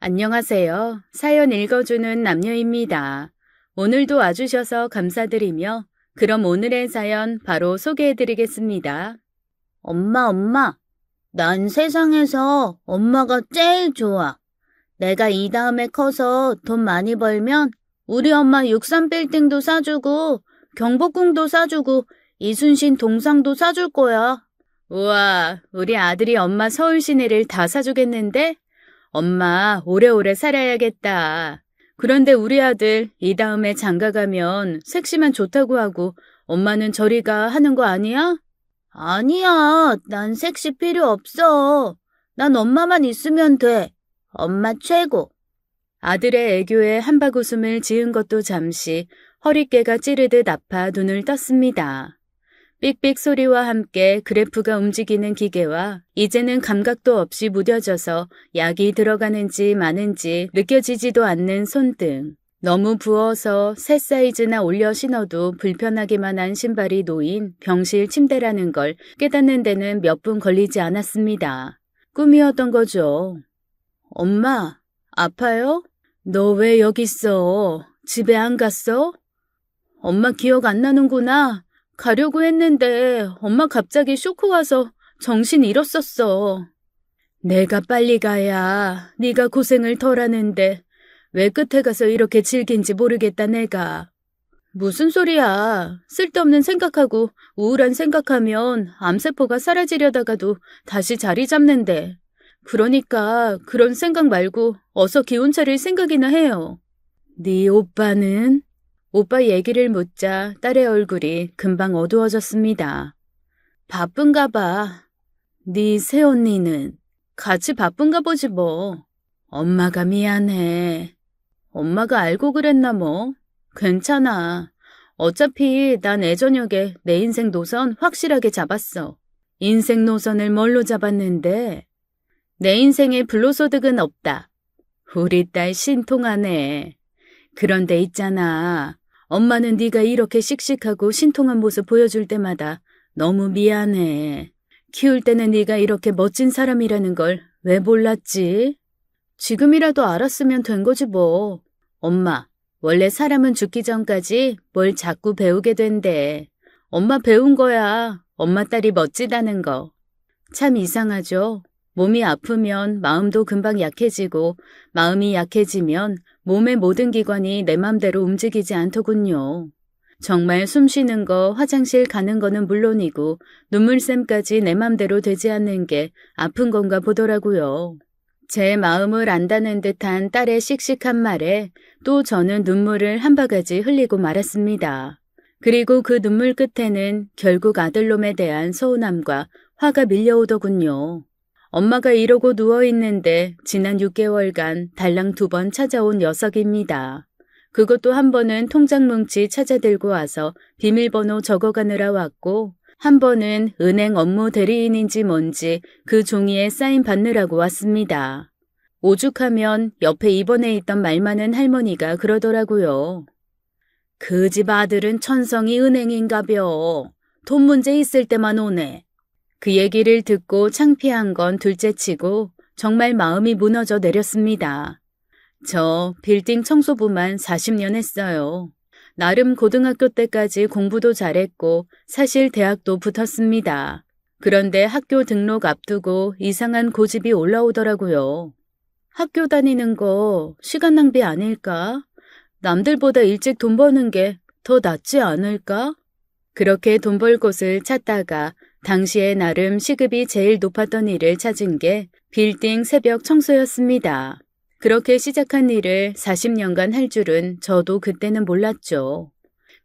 안녕하세요. 사연 읽어주는 남녀입니다. 오늘도 와주셔서 감사드리며 그럼 오늘의 사연 바로 소개해드리겠습니다. 엄마. 난 세상에서 엄마가 제일 좋아. 내가 이 다음에 커서 돈 많이 벌면 우리 엄마 63빌딩도 사주고 경복궁도 사주고 이순신 동상도 사줄 거야. 우와, 우리 아들이 엄마 서울 시내를 다 사주겠는데? 엄마 오래오래 살아야겠다. 그런데 우리 아들 이 다음에 장가 가면 섹시만 좋다고 하고 엄마는 저리 가 하는 거 아니야? 아니야, 난 섹시 필요 없어. 난 엄마만 있으면 돼. 엄마 최고. 아들의 애교에 한바구음을 지은 것도 잠시 허리깨가 찌르듯 아파 눈을 떴습니다. 삑삑 소리와 함께 그래프가 움직이는 기계와 이제는 감각도 없이 무뎌져서 약이 들어가는지 마는지 느껴지지도 않는 손등. 너무 부어서 새 사이즈나 올려 신어도 불편하기만 한 신발이 놓인 병실 침대라는 걸 깨닫는 데는 몇 분 걸리지 않았습니다. 꿈이었던 거죠. 엄마, 아파요? 너 왜 여기 있어? 집에 안 갔어? 엄마 기억 안 나는구나. 가려고 했는데 엄마 갑자기 쇼크 와서 정신 잃었었어. 내가 빨리 가야 네가 고생을 덜 하는데 왜 끝에 가서 이렇게 질긴지 모르겠다 내가. 무슨 소리야. 쓸데없는 생각하고 우울한 생각하면 암세포가 사라지려다가도 다시 자리 잡는데. 그러니까 그런 생각 말고 어서 기운 차릴 생각이나 해요. 네 오빠는? 오빠 얘기를 묻자 딸의 얼굴이 금방 어두워졌습니다. 바쁜가 봐. 네 새언니는? 같이 바쁜가 보지 뭐. 엄마가 미안해. 엄마가 알고 그랬나 뭐. 괜찮아. 어차피 난 애저녁에 내 인생 노선 확실하게 잡았어. 인생 노선을 뭘로 잡았는데? 내 인생에 불로소득은 없다. 우리 딸 신통하네. 그런데 있잖아. 엄마는 네가 이렇게 씩씩하고 신통한 모습 보여줄 때마다 너무 미안해. 키울 때는 네가 이렇게 멋진 사람이라는 걸 왜 몰랐지? 지금이라도 알았으면 된 거지 뭐. 엄마, 원래 사람은 죽기 전까지 뭘 자꾸 배우게 된대. 엄마 배운 거야. 엄마 딸이 멋지다는 거. 참 이상하죠? 몸이 아프면 마음도 금방 약해지고 마음이 약해지면 몸의 모든 기관이 내 맘대로 움직이지 않더군요. 정말 숨 쉬는 거, 화장실 가는 거는 물론이고 눈물샘까지 내 맘대로 되지 않는 게 아픈 건가 보더라고요. 제 마음을 안다는 듯한 딸의 씩씩한 말에 또 저는 눈물을 한 바가지 흘리고 말았습니다. 그리고 그 눈물 끝에는 결국 아들놈에 대한 서운함과 화가 밀려오더군요. 엄마가 이러고 누워있는데 지난 6개월간 달랑 2번 찾아온 녀석입니다. 그것도 한 번은 통장 뭉치 찾아 들고 와서 비밀번호 적어가느라 왔고 한 번은 은행 업무 대리인인지 뭔지 그 종이에 사인 받느라고 왔습니다. 오죽하면 옆에 입원해 있던 말 많은 할머니가 그러더라고요. 그 집 아들은 천성이 은행인가벼. 돈 문제 있을 때만 오네. 그 얘기를 듣고 창피한 건 둘째치고 정말 마음이 무너져 내렸습니다. 저 빌딩 청소부만 40년 했어요. 나름 고등학교 때까지 공부도 잘했고 사실 대학도 붙었습니다. 그런데 학교 등록 앞두고 이상한 고집이 올라오더라고요. 학교 다니는 거 시간 낭비 아닐까? 남들보다 일찍 돈 버는 게 더 낫지 않을까? 그렇게 돈 벌 곳을 찾다가 당시에 나름 시급이 제일 높았던 일을 찾은 게 빌딩 새벽 청소였습니다. 그렇게 시작한 일을 40년간 할 줄은 저도 그때는 몰랐죠.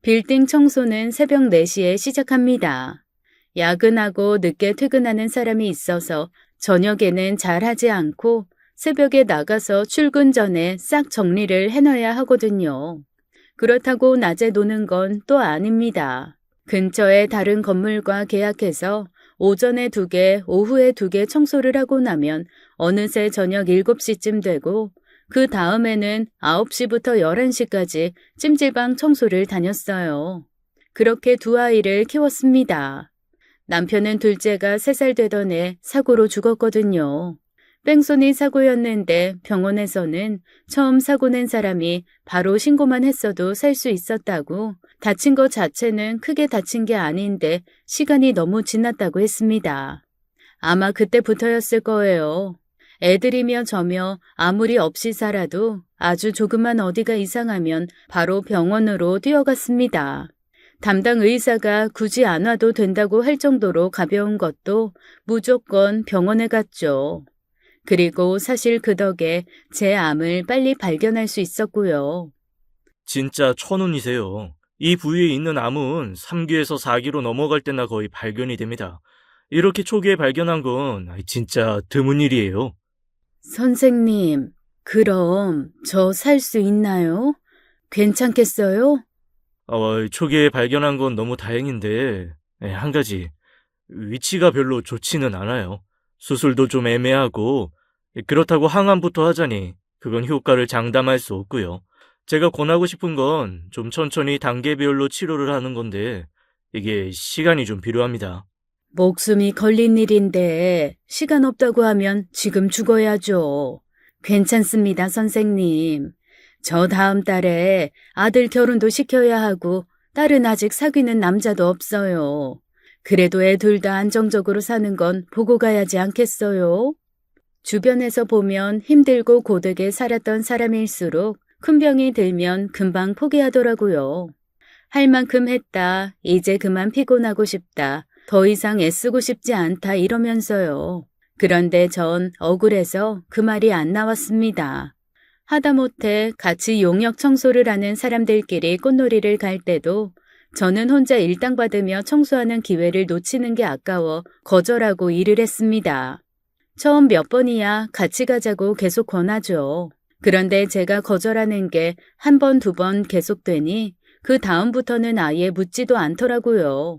빌딩 청소는 새벽 4시에 시작합니다. 야근하고 늦게 퇴근하는 사람이 있어서 저녁에는 잘 하지 않고 새벽에 나가서 출근 전에 싹 정리를 해놔야 하거든요. 그렇다고 낮에 노는 건 또 아닙니다. 근처에 다른 건물과 계약해서 오전에 2개, 오후에 2개 청소를 하고 나면 어느새 저녁 7시쯤 되고 그 다음에는 9시부터 11시까지 찜질방 청소를 다녔어요. 그렇게 2아이를 키웠습니다. 남편은 둘째가 3살 되던 해 사고로 죽었거든요. 뺑소니 사고였는데 병원에서는 처음 사고 낸 사람이 바로 신고만 했어도 살 수 있었다고, 다친 것 자체는 크게 다친 게 아닌데 시간이 너무 지났다고 했습니다. 아마 그때부터였을 거예요. 애들이며 저며 아무리 없이 살아도 아주 조그만 어디가 이상하면 바로 병원으로 뛰어갔습니다. 담당 의사가 굳이 안 와도 된다고 할 정도로 가벼운 것도 무조건 병원에 갔죠. 그리고 사실 그 덕에 제 암을 빨리 발견할 수 있었고요. 진짜 천운이세요. 이 부위에 있는 암은 3기에서 4기로 넘어갈 때나 거의 발견이 됩니다. 이렇게 초기에 발견한 건 진짜 드문 일이에요. 선생님, 그럼 저 살 수 있나요? 괜찮겠어요? 초기에 발견한 건 너무 다행인데, 한 가지. 위치가 별로 좋지는 않아요. 수술도 좀 애매하고, 그렇다고 항암부터 하자니 그건 효과를 장담할 수 없고요. 제가 권하고 싶은 건 좀 천천히 단계별로 치료를 하는 건데, 이게 시간이 좀 필요합니다. 목숨이 걸린 일인데 시간 없다고 하면 지금 죽어야죠. 괜찮습니다, 선생님. 저 다음 달에 아들 결혼도 시켜야 하고 딸은 아직 사귀는 남자도 없어요. 그래도 애 둘 다 안정적으로 사는 건 보고 가야지 않겠어요? 주변에서 보면 힘들고 고되게 살았던 사람일수록 큰 병이 들면 금방 포기하더라고요. 할 만큼 했다. 이제 그만 피곤하고 싶다. 더 이상 애쓰고 싶지 않다 이러면서요. 그런데 전 억울해서 그 말이 안 나왔습니다. 하다못해 같이 용역 청소를 하는 사람들끼리 꽃놀이를 갈 때도 저는 혼자 일당 받으며 청소하는 기회를 놓치는 게 아까워 거절하고 일을 했습니다. 처음 몇 번이야 같이 가자고 계속 권하죠. 그런데 제가 거절하는 게 한 번, 두 번 계속되니 그 다음부터는 아예 묻지도 않더라고요.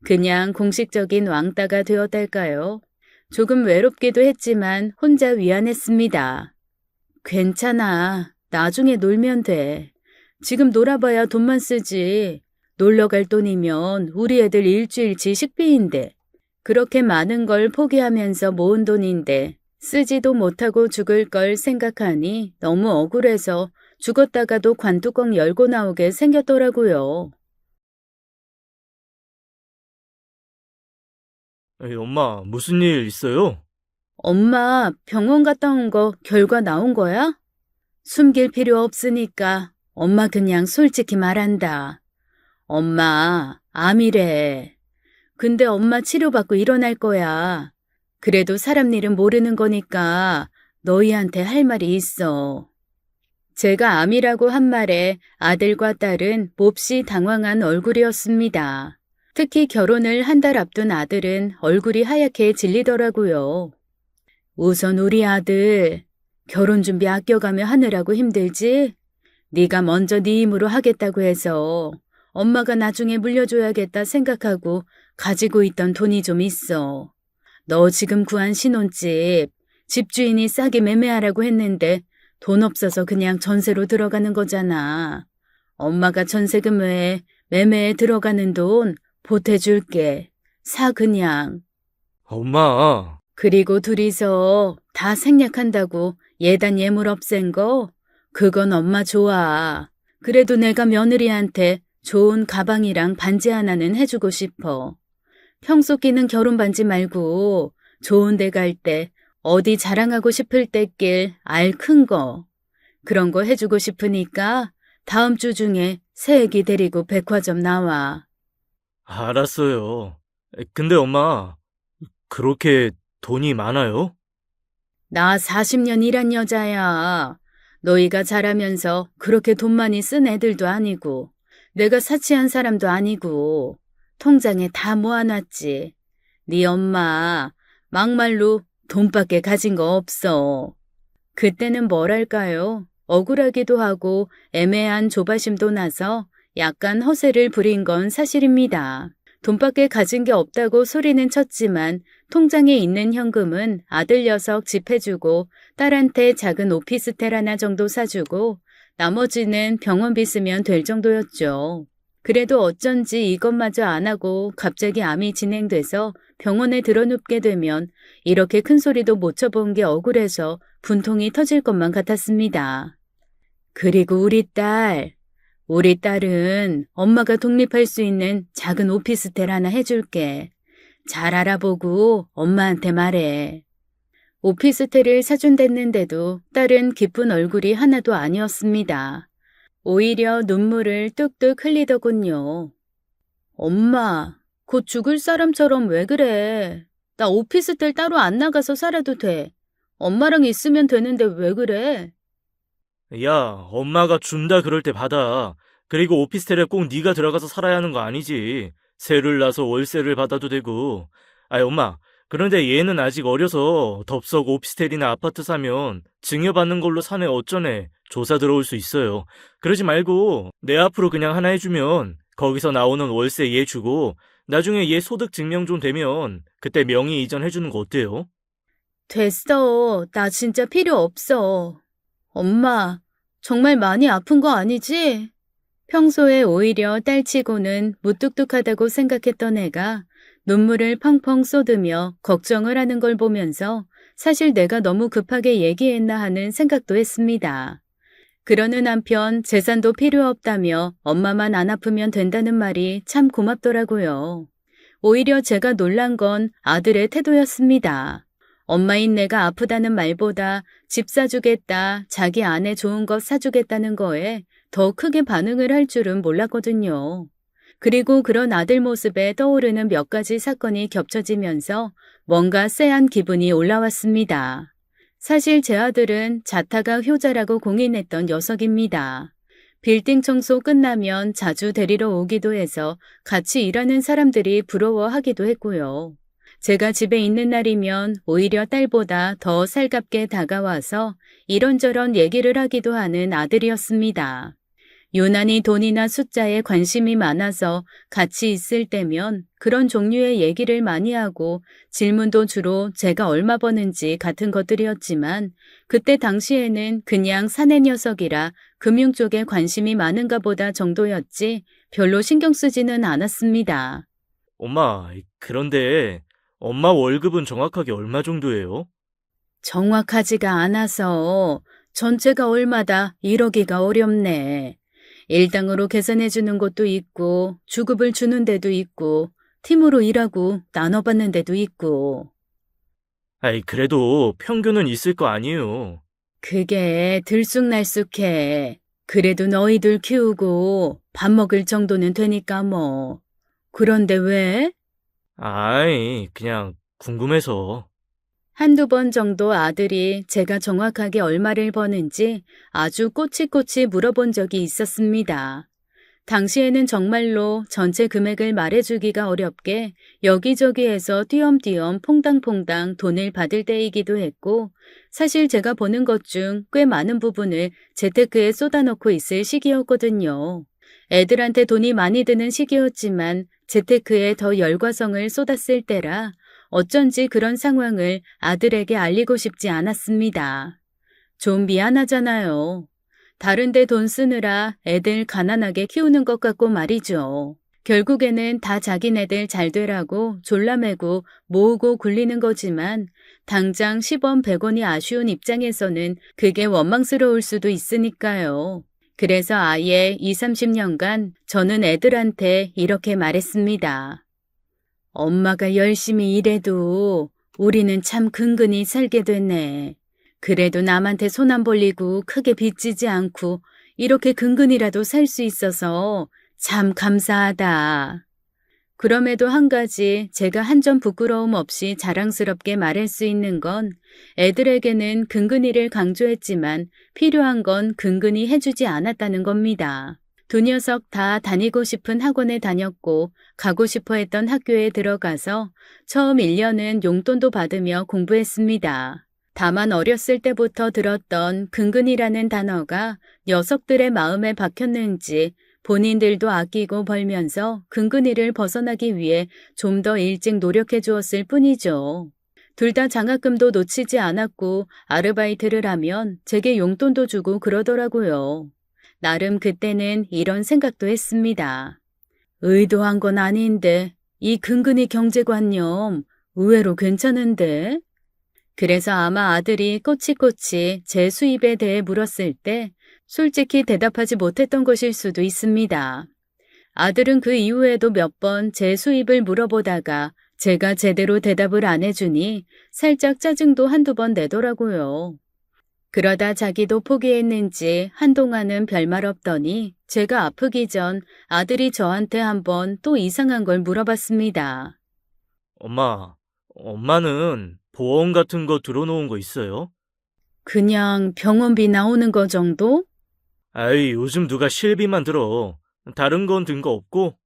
그냥 공식적인 왕따가 되었달까요? 조금 외롭기도 했지만 혼자 위안했습니다. 괜찮아. 나중에 놀면 돼. 지금 놀아봐야 돈만 쓰지. 놀러 갈 돈이면 우리 애들 일주일치 식비인데. 그렇게 많은 걸 포기하면서 모은 돈인데 쓰지도 못하고 죽을 걸 생각하니 너무 억울해서 죽었다가도 관뚜껑 열고 나오게 생겼더라고요. 엄마, 무슨 일 있어요? 엄마, 병원 갔다 온 거 결과 나온 거야? 숨길 필요 없으니까 엄마 그냥 솔직히 말한다. 엄마, 암이래. 근데 엄마 치료받고 일어날 거야. 그래도 사람 일은 모르는 거니까 너희한테 할 말이 있어. 제가 암이라고 한 말에 아들과 딸은 몹시 당황한 얼굴이었습니다. 특히 결혼을 한 달 앞둔 아들은 얼굴이 하얗게 질리더라고요. 우선 우리 아들, 결혼 준비 아껴가며 하느라고 힘들지? 네가 먼저 네 힘으로 하겠다고 해서 엄마가 나중에 물려줘야겠다 생각하고 가지고 있던 돈이 좀 있어. 너 지금 구한 신혼집, 집주인이 싸게 매매하라고 했는데 돈 없어서 그냥 전세로 들어가는 거잖아. 엄마가 전세금 외에 매매에 들어가는 돈 보태줄게. 사 그냥. 엄마, 그리고 둘이서 다 생략한다고 예단 예물 없앤 거? 그건 엄마 좋아. 그래도 내가 며느리한테 좋은 가방이랑 반지 하나는 해주고 싶어. 평소 끼는 결혼 반지 말고 좋은 데 갈 때 어디 자랑하고 싶을 때 낄 알 큰 거. 그런 거 해주고 싶으니까 다음 주 중에 새애기 데리고 백화점 나와. 알았어요. 근데 엄마, 그렇게 돈이 많아요? 나 40년 일한 여자야. 너희가 자라면서 그렇게 돈 많이 쓴 애들도 아니고 내가 사치한 사람도 아니고 통장에 다 모아놨지. 네 엄마 막말로 돈밖에 가진 거 없어. 그때는 뭐랄까요? 억울하기도 하고 애매한 조바심도 나서 약간 허세를 부린 건 사실입니다. 돈밖에 가진 게 없다고 소리는 쳤지만 통장에 있는 현금은 아들 녀석 집 해주고 딸한테 작은 오피스텔 하나 정도 사주고 나머지는 병원비 쓰면 될 정도였죠. 그래도 어쩐지 이것마저 안 하고 갑자기 암이 진행돼서 병원에 들어눕게 되면 이렇게 큰 소리도 못 쳐본 게 억울해서 분통이 터질 것만 같았습니다. 그리고 우리 딸은 엄마가 독립할 수 있는 작은 오피스텔 하나 해줄게. 잘 알아보고 엄마한테 말해. 오피스텔을 사준댔는데도 딸은 기쁜 얼굴이 하나도 아니었습니다. 오히려 눈물을 뚝뚝 흘리더군요. 엄마, 곧 죽을 사람처럼 왜 그래? 나 오피스텔 따로 안 나가서 살아도 돼. 엄마랑 있으면 되는데 왜 그래? 야, 엄마가 준다 그럴 때 받아. 그리고 오피스텔에 꼭 네가 들어가서 살아야 하는 거 아니지. 세를 나서 월세를 받아도 되고. 아이, 엄마. 그런데 얘는 아직 어려서 덥석 오피스텔이나 아파트 사면 증여받는 걸로 사내 어쩌네. 조사 들어올 수 있어요. 그러지 말고 내 앞으로 그냥 하나 해주면 거기서 나오는 월세 얘 주고 나중에 얘 소득 증명 좀 되면 그때 명의 이전 해주는 거 어때요? 됐어. 나 진짜 필요 없어. 엄마, 정말 많이 아픈 거 아니지? 평소에 오히려 딸치고는 무뚝뚝하다고 생각했던 애가 눈물을 펑펑 쏟으며 걱정을 하는 걸 보면서 사실 내가 너무 급하게 얘기했나 하는 생각도 했습니다. 그러는 한편 재산도 필요 없다며 엄마만 안 아프면 된다는 말이 참 고맙더라고요. 오히려 제가 놀란 건 아들의 태도였습니다. 엄마인 내가 아프다는 말보다 집 사주겠다, 자기 아내 좋은 것 사주겠다는 거에 더 크게 반응을 할 줄은 몰랐거든요. 그리고 그런 아들 모습에 떠오르는 몇 가지 사건이 겹쳐지면서 뭔가 쎄한 기분이 올라왔습니다. 사실 제 아들은 자타가 효자라고 공인했던 녀석입니다. 빌딩 청소 끝나면 자주 데리러 오기도 해서 같이 일하는 사람들이 부러워하기도 했고요. 제가 집에 있는 날이면 오히려 딸보다 더 살갑게 다가와서 이런저런 얘기를 하기도 하는 아들이었습니다. 유난히 돈이나 숫자에 관심이 많아서 같이 있을 때면 그런 종류의 얘기를 많이 하고 질문도 주로 제가 얼마 버는지 같은 것들이었지만 그때 당시에는 그냥 사내 녀석이라 금융 쪽에 관심이 많은가 보다 정도였지 별로 신경 쓰지는 않았습니다. 엄마, 그런데 엄마 월급은 정확하게 얼마 정도예요? 정확하지가 않아서 전체가 얼마다 이러기가 어렵네. 일당으로 계산해 주는 곳도 있고 주급을 주는 데도 있고 팀으로 일하고 나눠받는 데도 있고. 아이, 그래도 평균은 있을 거 아니에요. 그게 들쑥날쑥해. 그래도 너희들 키우고 밥 먹을 정도는 되니까 뭐. 그런데 왜? 아이, 그냥 궁금해서. 한두 번 정도 아들이 제가 정확하게 얼마를 버는지 아주 꼬치꼬치 물어본 적이 있었습니다. 당시에는 정말로 전체 금액을 말해주기가 어렵게 여기저기에서 띄엄띄엄 퐁당퐁당 돈을 받을 때이기도 했고 사실 제가 버는 것 중 꽤 많은 부분을 재테크에 쏟아넣고 있을 시기였거든요. 애들한테 돈이 많이 드는 시기였지만 재테크에 더 열과성을 쏟았을 때라 어쩐지 그런 상황을 아들에게 알리고 싶지 않았습니다. 좀 미안하잖아요. 다른데 돈 쓰느라 애들 가난하게 키우는 것 같고 말이죠. 결국에는 다 자기네들 잘 되라고 졸라매고 모으고 굴리는 거지만 당장 10원 100원이 아쉬운 입장에서는 그게 원망스러울 수도 있으니까요. 그래서 아예 20-30년간 저는 애들한테 이렇게 말했습니다. 엄마가 열심히 일해도 우리는 참 근근히 살게 됐네. 그래도 남한테 손 안 벌리고 크게 빚지지 않고 이렇게 근근이라도 살 수 있어서 참 감사하다. 그럼에도 한 가지 제가 한 점 부끄러움 없이 자랑스럽게 말할 수 있는 건 애들에게는 근근이를 강조했지만 필요한 건 근근히 해주지 않았다는 겁니다. 두 녀석 다 다니고 싶은 학원에 다녔고 가고 싶어 했던 학교에 들어가서 처음 1년은 용돈도 받으며 공부했습니다. 다만 어렸을 때부터 들었던 근근이라는 단어가 녀석들의 마음에 박혔는지 본인들도 아끼고 벌면서 근근이를 벗어나기 위해 좀 더 일찍 노력해 주었을 뿐이죠. 둘 다 장학금도 놓치지 않았고 아르바이트를 하면 제게 용돈도 주고 그러더라고요. 나름 그때는 이런 생각도 했습니다. 의도한 건 아닌데 이 근근히 경제관념 의외로 괜찮은데? 그래서 아마 아들이 꼬치꼬치 제 수입에 대해 물었을 때 솔직히 대답하지 못했던 것일 수도 있습니다. 아들은 그 이후에도 몇 번 제 수입을 물어보다가 제가 제대로 대답을 안 해주니 살짝 짜증도 한두 번 내더라고요. 그러다 자기도 포기했는지 한동안은 별말 없더니 제가 아프기 전 아들이 저한테 한번 또 이상한 걸 물어봤습니다. 엄마는 보험 같은 거 들어놓은 거 있어요? 그냥 병원비 나오는 거 정도? 아이, 요즘 누가 실비만 들어. 다른 건 든 거 없고?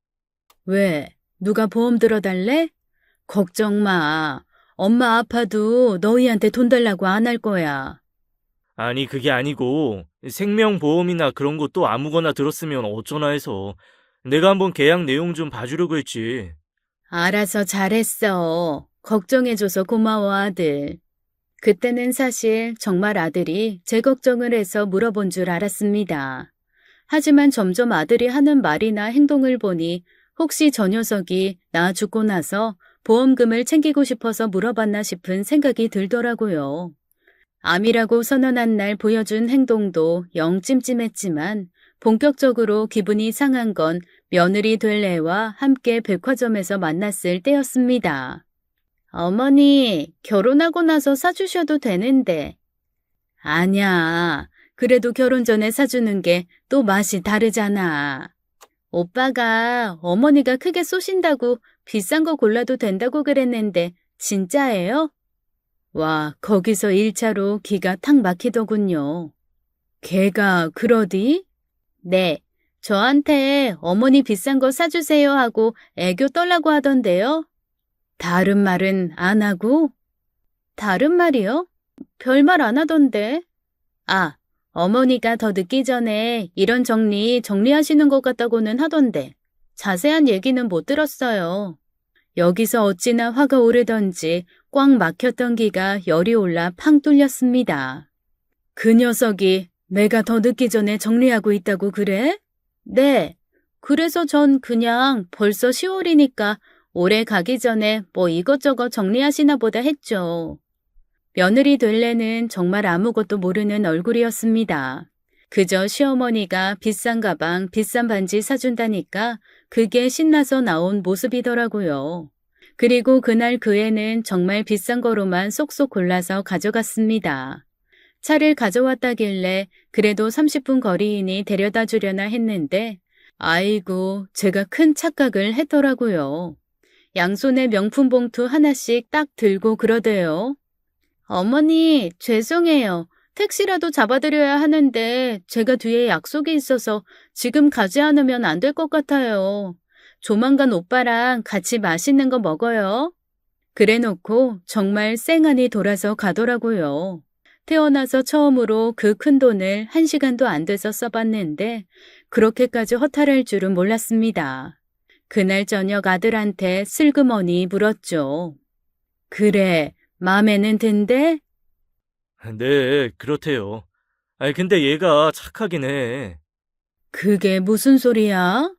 왜? 누가 보험 들어달래? 걱정 마. 엄마 아파도 너희한테 돈 달라고 안 할 거야. 아니, 그게 아니고 생명보험이나 그런 것도 아무거나 들었으면 어쩌나 해서 내가 한번 계약 내용 좀 봐주려고 했지. 알아서 잘했어. 걱정해줘서 고마워, 아들. 그때는 사실 정말 아들이 제 걱정을 해서 물어본 줄 알았습니다. 하지만 점점 아들이 하는 말이나 행동을 보니 혹시 저 녀석이 나 죽고 나서 보험금을 챙기고 싶어서 물어봤나 싶은 생각이 들더라고요. 암이라고 선언한 날 보여준 행동도 영 찜찜했지만 본격적으로 기분이 상한 건 며느리 될 애와 함께 백화점에서 만났을 때였습니다. 어머니, 결혼하고 나서 사주셔도 되는데. 아냐, 그래도 결혼 전에 사주는 게 또 맛이 다르잖아. 오빠가 어머니가 크게 쏘신다고 비싼 거 골라도 된다고 그랬는데 진짜예요? 와, 거기서 1차로 기가 탁 막히더군요. 걔가 그러디? 네, 저한테 어머니 비싼 거 사주세요 하고 애교 떨라고 하던데요. 다른 말은 안 하고? 다른 말이요? 별말 안 하던데. 아, 어머니가 더 늦기 전에 이런 정리하시는 것 같다고는 하던데 자세한 얘기는 못 들었어요. 여기서 어찌나 화가 오르던지 꽉 막혔던 기가 열이 올라 팡 뚫렸습니다. 그 녀석이 내가 더 늦기 전에 정리하고 있다고 그래? 네. 그래서 전 그냥 벌써 10월이니까 올해 가기 전에 뭐 이것저것 정리하시나 보다 했죠. 며느리 될래는 정말 아무것도 모르는 얼굴이었습니다. 그저 시어머니가 비싼 가방, 비싼 반지 사준다니까 그게 신나서 나온 모습이더라고요. 그리고 그날 그 애는 정말 비싼 거로만 쏙쏙 골라서 가져갔습니다. 차를 가져왔다길래 그래도 30분 거리이니 데려다 주려나 했는데 아이고 제가 큰 착각을 했더라고요. 양손에 명품 봉투 하나씩 딱 들고 그러대요. 어머니, 죄송해요. 택시라도 잡아드려야 하는데 제가 뒤에 약속이 있어서 지금 가지 않으면 안 될 것 같아요. 조만간 오빠랑 같이 맛있는 거 먹어요. 그래놓고 정말 쌩안이 돌아서 가더라고요. 태어나서 처음으로 그 큰 돈을 1시간도 안 돼서 써봤는데 그렇게까지 허탈할 줄은 몰랐습니다. 그날 저녁 아들한테 슬그머니 물었죠. 그래, 마음에는 든대? 네, 그렇대요. 아니, 근데 얘가 착하긴 해. 그게 무슨 소리야?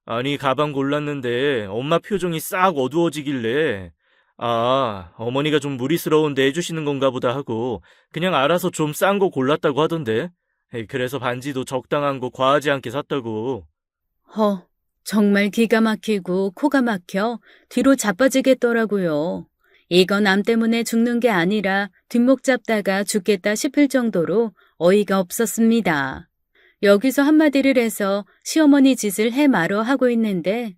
아니, 가방 골랐는데 엄마 표정이 싹 어두워지길래 어머니가 좀 무리스러운데 해주시는 건가 보다 하고 그냥 알아서 좀 싼 거 골랐다고 하던데. 그래서 반지도 적당한 거 과하지 않게 샀다고. 정말 기가 막히고 코가 막혀 뒤로 자빠지겠더라고요. 이건 암 때문에 죽는 게 아니라 뒷목 잡다가 죽겠다 싶을 정도로 어이가 없었습니다. 여기서 한마디를 해서 시어머니 짓을 해 말어 하고 있는데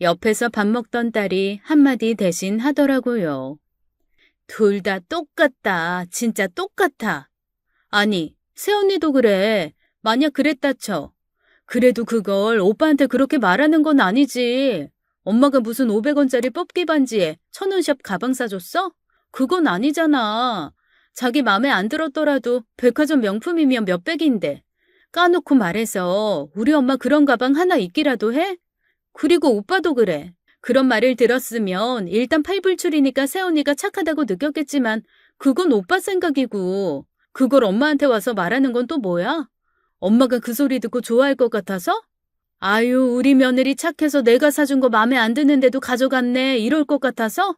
옆에서 밥 먹던 딸이 한마디 대신 하더라고요. 둘 다 똑같다. 진짜 똑같아. 아니, 새언니도 그래. 만약 그랬다 쳐. 그래도 그걸 오빠한테 그렇게 말하는 건 아니지. 엄마가 무슨 500원짜리 뽑기 반지에 1000원샵 가방 사줬어? 그건 아니잖아. 자기 맘에 안 들었더라도 백화점 명품이면 몇백인데. 까놓고 말해서 우리 엄마 그런 가방 하나 있기라도 해? 그리고 오빠도 그래. 그런 말을 들었으면 일단 팔불출이니까 새언니가 착하다고 느꼈겠지만 그건 오빠 생각이고 그걸 엄마한테 와서 말하는 건 또 뭐야? 엄마가 그 소리 듣고 좋아할 것 같아서? 아유, 우리 며느리 착해서 내가 사준 거 마음에 안 드는데도 가져갔네. 이럴 것 같아서?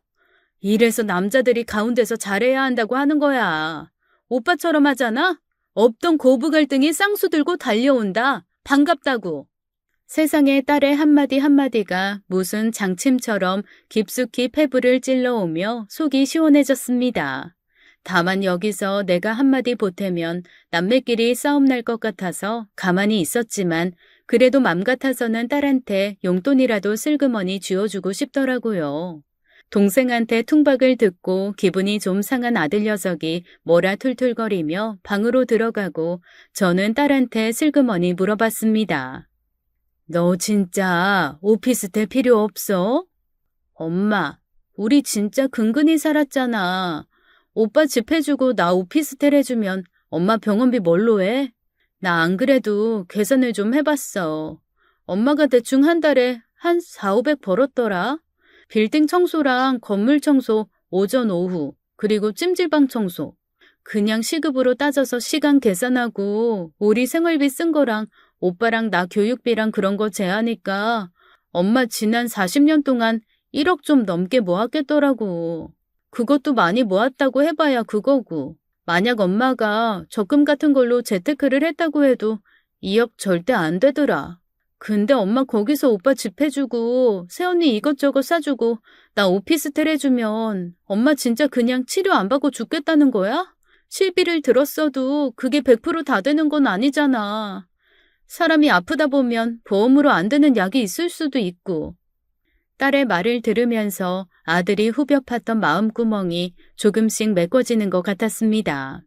이래서 남자들이 가운데서 잘해야 한다고 하는 거야. 오빠처럼 하잖아? 없던 고부 갈등이 쌍수 들고 달려온다. 반갑다고. 세상에 딸의 한마디 한마디가 무슨 장침처럼 깊숙이 폐부를 찔러오며 속이 시원해졌습니다. 다만 여기서 내가 한마디 보태면 남매끼리 싸움 날 것 같아서 가만히 있었지만 그래도 맘 같아서는 딸한테 용돈이라도 슬그머니 쥐어주고 싶더라고요. 동생한테 퉁박을 듣고 기분이 좀 상한 아들 녀석이 뭐라 툴툴거리며 방으로 들어가고 저는 딸한테 슬그머니 물어봤습니다. 너 진짜 오피스텔 필요 없어? 엄마, 우리 진짜 근근히 살았잖아. 오빠 집 해주고 나 오피스텔 해주면 엄마 병원비 뭘로 해? 나 안 그래도 계산을 좀 해봤어. 엄마가 대충 한 달에 한 4, 500 벌었더라. 빌딩 청소랑 건물 청소 오전 오후 그리고 찜질방 청소. 그냥 시급으로 따져서 시간 계산하고 우리 생활비 쓴 거랑 오빠랑 나 교육비랑 그런 거 제하니까 엄마 지난 40년 동안 1억 좀 넘게 모았겠더라고. 그것도 많이 모았다고 해봐야 그거고. 만약 엄마가 적금 같은 걸로 재테크를 했다고 해도 2억 절대 안 되더라. 근데 엄마 거기서 오빠 집 해주고 새언니 이것저것 사주고 나 오피스텔 해주면 엄마 진짜 그냥 치료 안 받고 죽겠다는 거야? 실비를 들었어도 그게 100% 다 되는 건 아니잖아. 사람이 아프다 보면 보험으로 안 되는 약이 있을 수도 있고. 딸의 말을 들으면서 아들이 후벼 팠던 마음구멍이 조금씩 메꿔지는 것 같았습니다.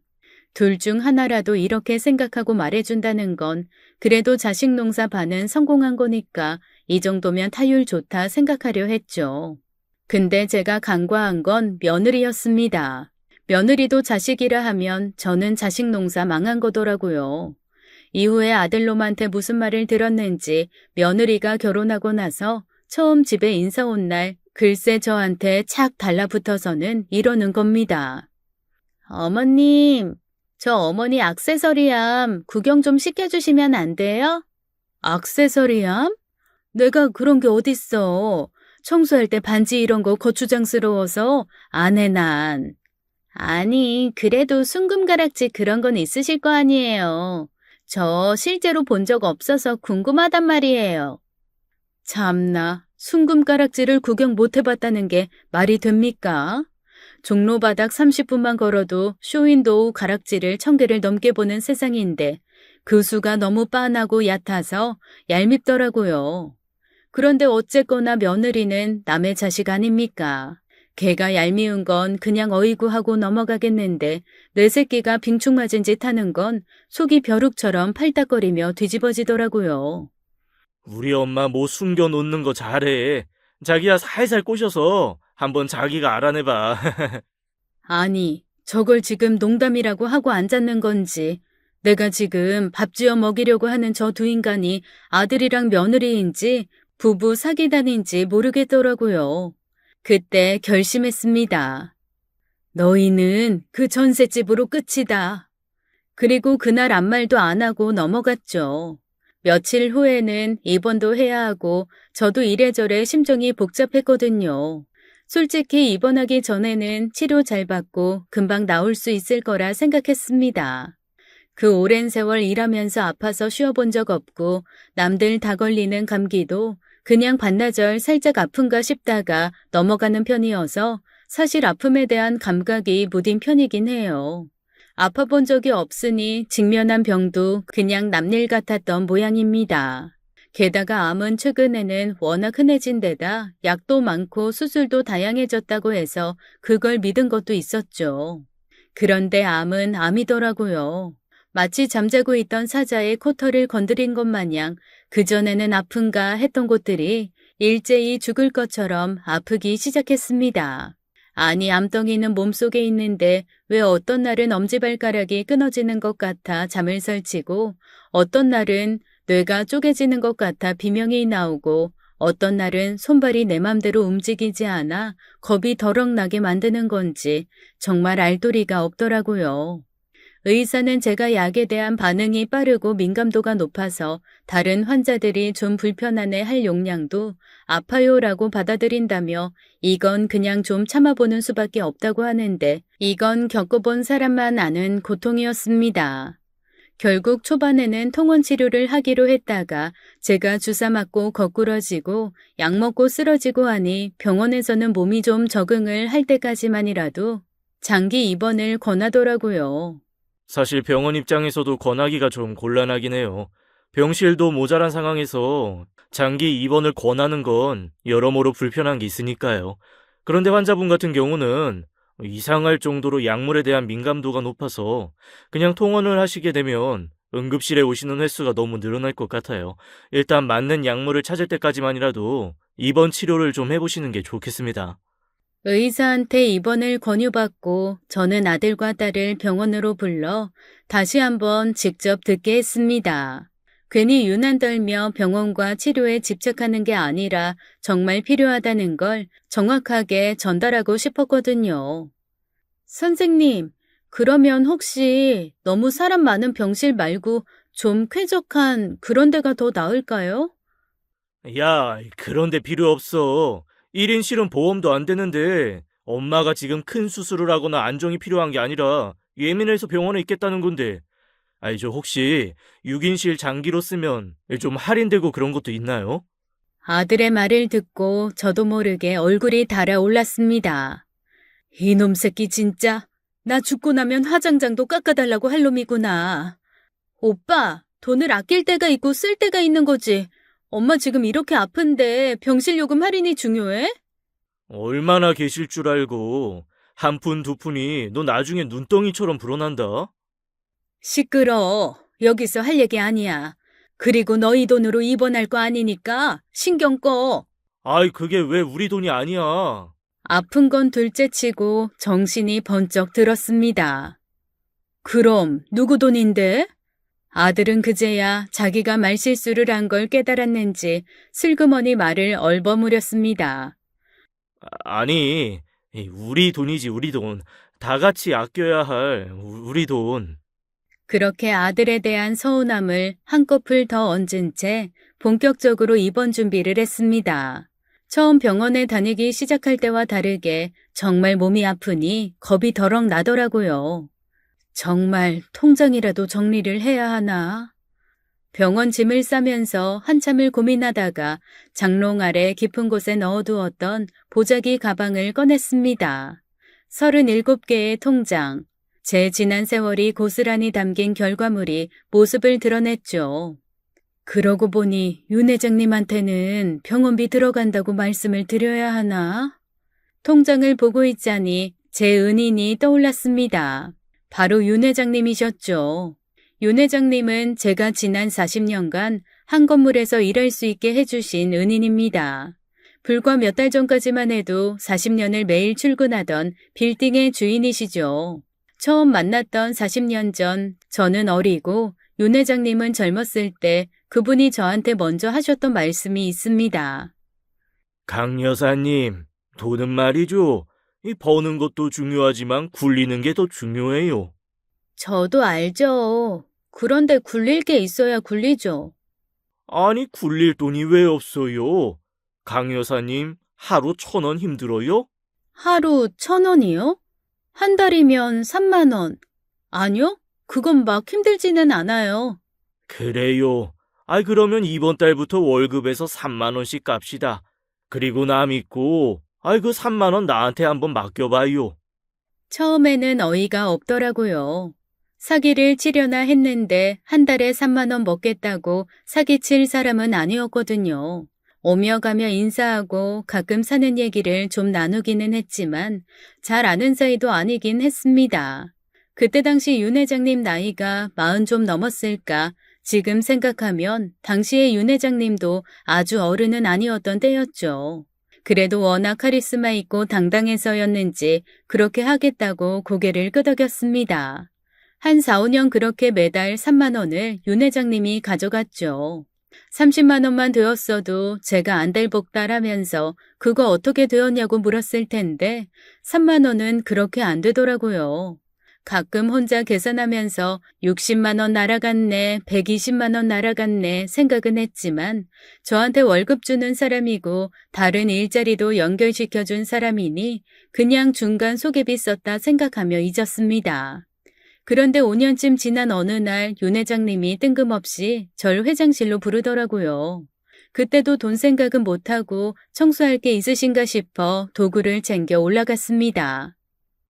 둘 중 하나라도 이렇게 생각하고 말해준다는 건 그래도 자식 농사 반은 성공한 거니까 이 정도면 타율 좋다 생각하려 했죠. 근데 제가 간과한 건 며느리였습니다. 며느리도 자식이라 하면 저는 자식 농사 망한 거더라고요. 이후에 아들놈한테 무슨 말을 들었는지 며느리가 결혼하고 나서 처음 집에 인사 온 날 글쎄 저한테 착 달라붙어서는 이러는 겁니다. 어머님, 저 어머니 액세서리함 구경 좀 시켜주시면 안 돼요? 액세서리함? 내가 그런 게 어딨어. 청소할 때 반지 이런 거 거추장스러워서 안 해 난. 아니, 그래도 순금가락지 그런 건 있으실 거 아니에요. 저 실제로 본 적 없어서 궁금하단 말이에요. 참나, 순금가락지를 구경 못 해봤다는 게 말이 됩니까? 종로 바닥 30분만 걸어도 쇼윈도우 가락지를 1000개를 넘게 보는 세상인데 그 수가 너무 빤하고 얕아서 얄밉더라고요. 그런데 어쨌거나 며느리는 남의 자식 아닙니까? 걔가 얄미운 건 그냥 어이구 하고 넘어가겠는데 내 새끼가 빙축 맞은 짓 하는 건 속이 벼룩처럼 팔딱거리며 뒤집어지더라고요. 우리 엄마 뭐 숨겨놓는 거 잘해. 자기야 살살 꼬셔서 한번 자기가 알아내봐. 아니, 저걸 지금 농담이라고 하고 앉았는 건지 내가 지금 밥 지어 먹이려고 하는 저 두 인간이 아들이랑 며느리인지 부부 사기단인지 모르겠더라고요. 그때 결심했습니다. 너희는 그 전셋집으로 끝이다. 그리고 그날 아무 말도 안 하고 넘어갔죠. 며칠 후에는 입원도 해야 하고 저도 이래저래 심정이 복잡했거든요. 솔직히 입원하기 전에는 치료 잘 받고 금방 나올 수 있을 거라 생각했습니다. 그 오랜 세월 일하면서 아파서 쉬어본 적 없고 남들 다 걸리는 감기도 그냥 반나절 살짝 아픈가 싶다가 넘어가는 편이어서 사실 아픔에 대한 감각이 무딘 편이긴 해요. 아파본 적이 없으니 직면한 병도 그냥 남일 같았던 모양입니다. 게다가 암은 최근에는 워낙 흔해진 데다 약도 많고 수술도 다양해졌다고 해서 그걸 믿은 것도 있었죠. 그런데 암은 암이더라고요. 마치 잠자고 있던 사자의 코털을 건드린 것 마냥 그전에는 아픈가 했던 곳들이 일제히 죽을 것처럼 아프기 시작했습니다. 아니, 암덩이는 몸속에 있는데 왜 어떤 날은 엄지발가락이 끊어지는 것 같아 잠을 설치고 어떤 날은 뇌가 쪼개지는 것 같아 비명이 나오고 어떤 날은 손발이 내 맘대로 움직이지 않아 겁이 덜컥 나게 만드는 건지 정말 알 도리가 없더라고요. 의사는 제가 약에 대한 반응이 빠르고 민감도가 높아서 다른 환자들이 좀 불편하네 할 용량도 아파요라고 받아들인다며 이건 그냥 좀 참아보는 수밖에 없다고 하는데 이건 겪어본 사람만 아는 고통이었습니다. 결국 초반에는 통원 치료를 하기로 했다가 제가 주사 맞고 거꾸러지고 약 먹고 쓰러지고 하니 병원에서는 몸이 좀 적응을 할 때까지만이라도 장기 입원을 권하더라고요. 사실 병원 입장에서도 권하기가 좀 곤란하긴 해요. 병실도 모자란 상황에서 장기 입원을 권하는 건 여러모로 불편한 게 있으니까요. 그런데 환자분 같은 경우는 이상할 정도로 약물에 대한 민감도가 높아서 그냥 통원을 하시게 되면 응급실에 오시는 횟수가 너무 늘어날 것 같아요. 일단 맞는 약물을 찾을 때까지만이라도 입원 치료를 좀 해보시는 게 좋겠습니다. 의사한테 입원을 권유받고 저는 아들과 딸을 병원으로 불러 다시 한번 직접 듣게 했습니다. 괜히 유난 떨며 병원과 치료에 집착하는 게 아니라 정말 필요하다는 걸 정확하게 전달하고 싶었거든요. 선생님, 그러면 혹시 너무 사람 많은 병실 말고 좀 쾌적한 그런 데가 더 나을까요? 야, 그런데 필요 없어. 1인 실은 보험도 안 되는데 엄마가 지금 큰 수술을 하거나 안정이 필요한 게 아니라 예민해서 병원에 있겠다는 건데. 아니, 저 혹시 6인실 장기로 쓰면 좀 할인되고 그런 것도 있나요? 아들의 말을 듣고 저도 모르게 얼굴이 달아올랐습니다. 이놈 새끼 진짜 나 죽고 나면 화장장도 깎아달라고 할 놈이구나. 오빠, 돈을 아낄 때가 있고 쓸 때가 있는 거지. 엄마 지금 이렇게 아픈데 병실 요금 할인이 중요해? 얼마나 계실 줄 알고. 한 푼 두 푼이 너 나중에 눈덩이처럼 불어난다. 시끄러워. 여기서 할 얘기 아니야. 그리고 너희 돈으로 입원할 거 아니니까 신경 꺼. 아이, 그게 왜 우리 돈이 아니야. 아픈 건 둘째치고 정신이 번쩍 들었습니다. 그럼 누구 돈인데? 아들은 그제야 자기가 말실수를 한 걸 깨달았는지 슬그머니 말을 얼버무렸습니다. 아니, 우리 돈이지, 우리 돈. 다 같이 아껴야 할 우리 돈. 그렇게 아들에 대한 서운함을 한꺼풀 더 얹은 채 본격적으로 입원 준비를 했습니다. 처음 병원에 다니기 시작할 때와 다르게 정말 몸이 아프니 겁이 덜컥 나더라고요. 정말 통장이라도 정리를 해야 하나? 병원 짐을 싸면서 한참을 고민하다가 장롱 아래 깊은 곳에 넣어두었던 보자기 가방을 꺼냈습니다. 37개의 통장, 제 지난 세월이 고스란히 담긴 결과물이 모습을 드러냈죠. 그러고 보니 윤 회장님한테는 병원비 들어간다고 말씀을 드려야 하나? 통장을 보고 있자니 제 은인이 떠올랐습니다. 바로 윤 회장님이셨죠. 윤 회장님은 제가 지난 40년간 한 건물에서 일할 수 있게 해주신 은인입니다. 불과 몇 달 전까지만 해도 40년을 매일 출근하던 빌딩의 주인이시죠. 처음 만났던 40년 전 저는 어리고 윤 회장님은 젊었을 때 그분이 저한테 먼저 하셨던 말씀이 있습니다. 강 여사님, 돈은 말이죠. 이 버는 것도 중요하지만 굴리는 게 더 중요해요. 저도 알죠. 그런데 굴릴 게 있어야 굴리죠. 아니, 굴릴 돈이 왜 없어요? 강 여사님, 하루 1,000원 힘들어요? 하루 1,000원이요? 한 달이면 3만 원. 아니요, 그건 막 힘들지는 않아요. 그래요. 아이, 그러면 이번 달부터 월급에서 3만 원씩 깝시다. 그리고 나 믿고, 아이, 그 3만 원 나한테 한번 맡겨봐요. 처음에는 어이가 없더라고요. 사기를 치려나 했는데 한 달에 3만 원 먹겠다고 사기칠 사람은 아니었거든요. 오며 가며 인사하고 가끔 사는 얘기를 좀 나누기는 했지만 잘 아는 사이도 아니긴 했습니다. 그때 당시 윤 회장님 나이가 40 좀 넘었을까. 지금 생각하면 당시의 윤 회장님도 아주 어른은 아니었던 때였죠. 그래도 워낙 카리스마 있고 당당해서였는지 그렇게 하겠다고 고개를 끄덕였습니다. 한 4, 5년 그렇게 매달 3만 원을 윤 회장님이 가져갔죠. 30만 원만 되었어도 제가 안달복달하면서 그거 어떻게 되었냐고 물었을 텐데 3만 원은 그렇게 안 되더라고요. 가끔 혼자 계산하면서 60만 원 날아갔네, 120만 원 날아갔네 생각은 했지만 저한테 월급 주는 사람이고 다른 일자리도 연결시켜준 사람이니 그냥 중간 소개비 썼다 생각하며 잊었습니다. 그런데 5년쯤 지난 어느 날 윤 회장님이 뜬금없이 절 회장실로 부르더라고요. 그때도 돈 생각은 못하고 청소할 게 있으신가 싶어 도구를 챙겨 올라갔습니다.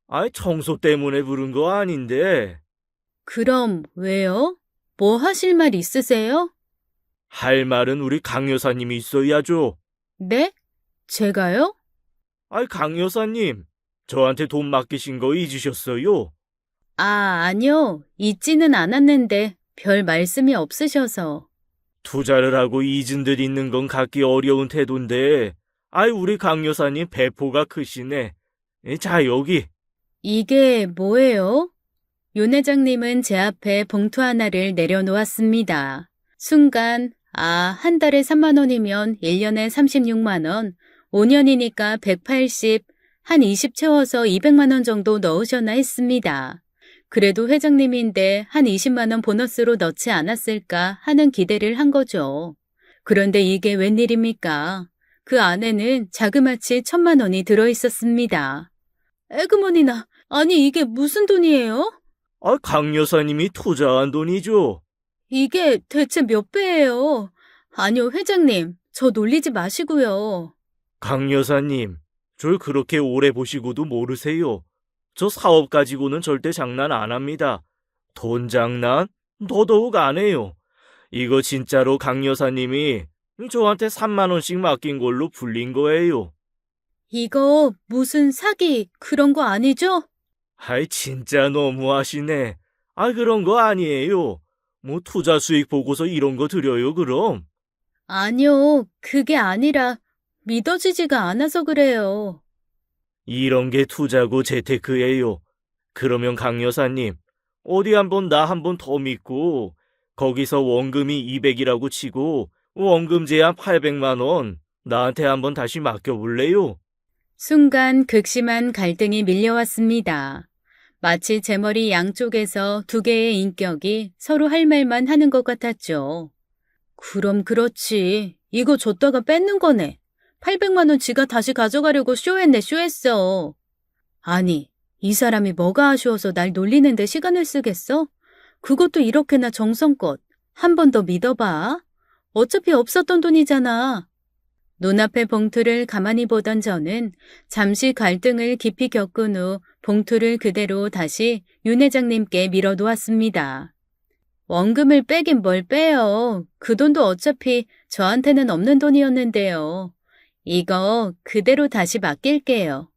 아이, 청소 때문에 부른 거 아닌데. 그럼 왜요? 뭐 하실 말 있으세요? 할 말은 우리 강 여사님이 있어야죠. 네? 제가요? 아이, 강 여사님, 저한테 돈 맡기신 거 잊으셨어요? 아니요. 잊지는 않았는데 별 말씀이 없으셔서. 투자를 하고 잊은 듯 있는 건 갖기 어려운 태도인데, 아이, 우리 강 여사님 배포가 크시네. 자, 여기. 이게 뭐예요? 윤 회장님은 제 앞에 봉투 하나를 내려놓았습니다. 순간, 한 달에 3만 원이면 1년에 36만 원, 5년이니까 180, 한 20 채워서 200만 원 정도 넣으셨나 했습니다. 그래도 회장님인데 한 20만 원 보너스로 넣지 않았을까 하는 기대를 한 거죠. 그런데 이게 웬일입니까? 그 안에는 자그마치 1,000만 원이 들어있었습니다. 에그머니나, 아니 이게 무슨 돈이에요? 아, 강 여사님이 투자한 돈이죠. 이게 대체 몇 배예요? 아니요, 회장님, 저 놀리지 마시고요. 강 여사님, 절 그렇게 오래 보시고도 모르세요. 저 사업 가지고는 절대 장난 안 합니다. 돈 장난? 더더욱 안 해요. 이거 진짜로 강 여사님이 저한테 3만 원씩 맡긴 걸로 불린 거예요. 이거 무슨 사기 그런 거 아니죠? 아이, 진짜 너무하시네. 아, 그런 거 아니에요. 뭐 투자 수익 보고서 이런 거 드려요, 그럼? 아니요, 그게 아니라 믿어지지가 않아서 그래요. 이런 게 투자고 재테크예요. 그러면 강 여사님, 어디 한번 나 한 번 더 믿고 거기서 원금이 200이라고 치고 원금 제한 800만 원 나한테 한번 다시 맡겨볼래요? 순간 극심한 갈등이 밀려왔습니다. 마치 제 머리 양쪽에서 두 개의 인격이 서로 할 말만 하는 것 같았죠. 그럼 그렇지. 이거 줬다가 뺏는 거네. 800만 원 지가 다시 가져가려고 쇼했네, 쇼했어. 아니, 이 사람이 뭐가 아쉬워서 날 놀리는데 시간을 쓰겠어? 그것도 이렇게나 정성껏. 한 번 더 믿어봐. 어차피 없었던 돈이잖아. 눈앞의 봉투를 가만히 보던 저는 잠시 갈등을 깊이 겪은 후 봉투를 그대로 다시 윤 회장님께 밀어놓았습니다. 원금을 빼긴 뭘 빼요. 그 돈도 어차피 저한테는 없는 돈이었는데요. 이거 그대로 다시 맡길게요.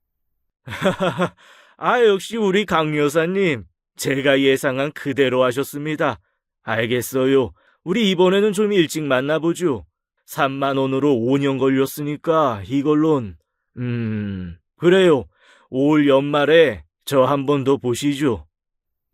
아, 역시 우리 강 여사님. 제가 예상한 그대로 하셨습니다. 알겠어요. 우리 이번에는 좀 일찍 만나보죠. 3만 원으로 5년 걸렸으니까 이걸론 그래요. 올 연말에 저 한 번 더 보시죠.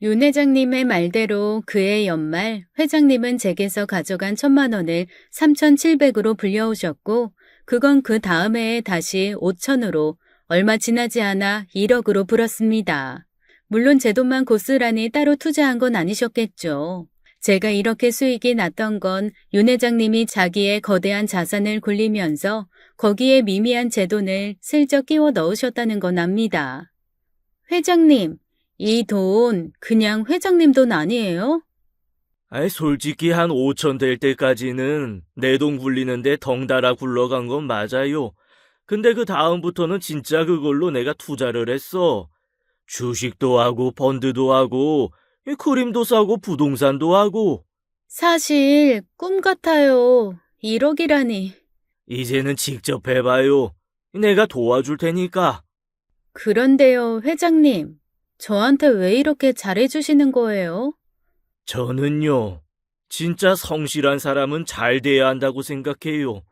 윤 회장님의 말대로 그해 연말 회장님은 제게서 가져간 1,000만 원을 3,700으로 불려오셨고 그건 그 다음 해에 다시 5,000으로 얼마 지나지 않아 1억으로 불었습니다. 물론 제 돈만 고스란히 따로 투자한 건 아니셨겠죠. 제가 이렇게 수익이 났던 건 윤 회장님이 자기의 거대한 자산을 굴리면서 거기에 미미한 제 돈을 슬쩍 끼워 넣으셨다는 건 압니다. 회장님, 이 돈 그냥 회장님 돈 아니에요? 아이, 솔직히 한 5천 될 때까지는 내 돈 굴리는데 덩달아 굴러간 건 맞아요. 근데 그 다음부터는 진짜 그걸로 내가 투자를 했어. 주식도 하고 펀드도 하고 크림도 사고 부동산도 하고. 사실 꿈 같아요. 1억이라니. 이제는 직접 해봐요. 내가 도와줄 테니까. 그런데요, 회장님. 저한테 왜 이렇게 잘해주시는 거예요? 저는요, 진짜 성실한 사람은 잘 돼야 한다고 생각해요.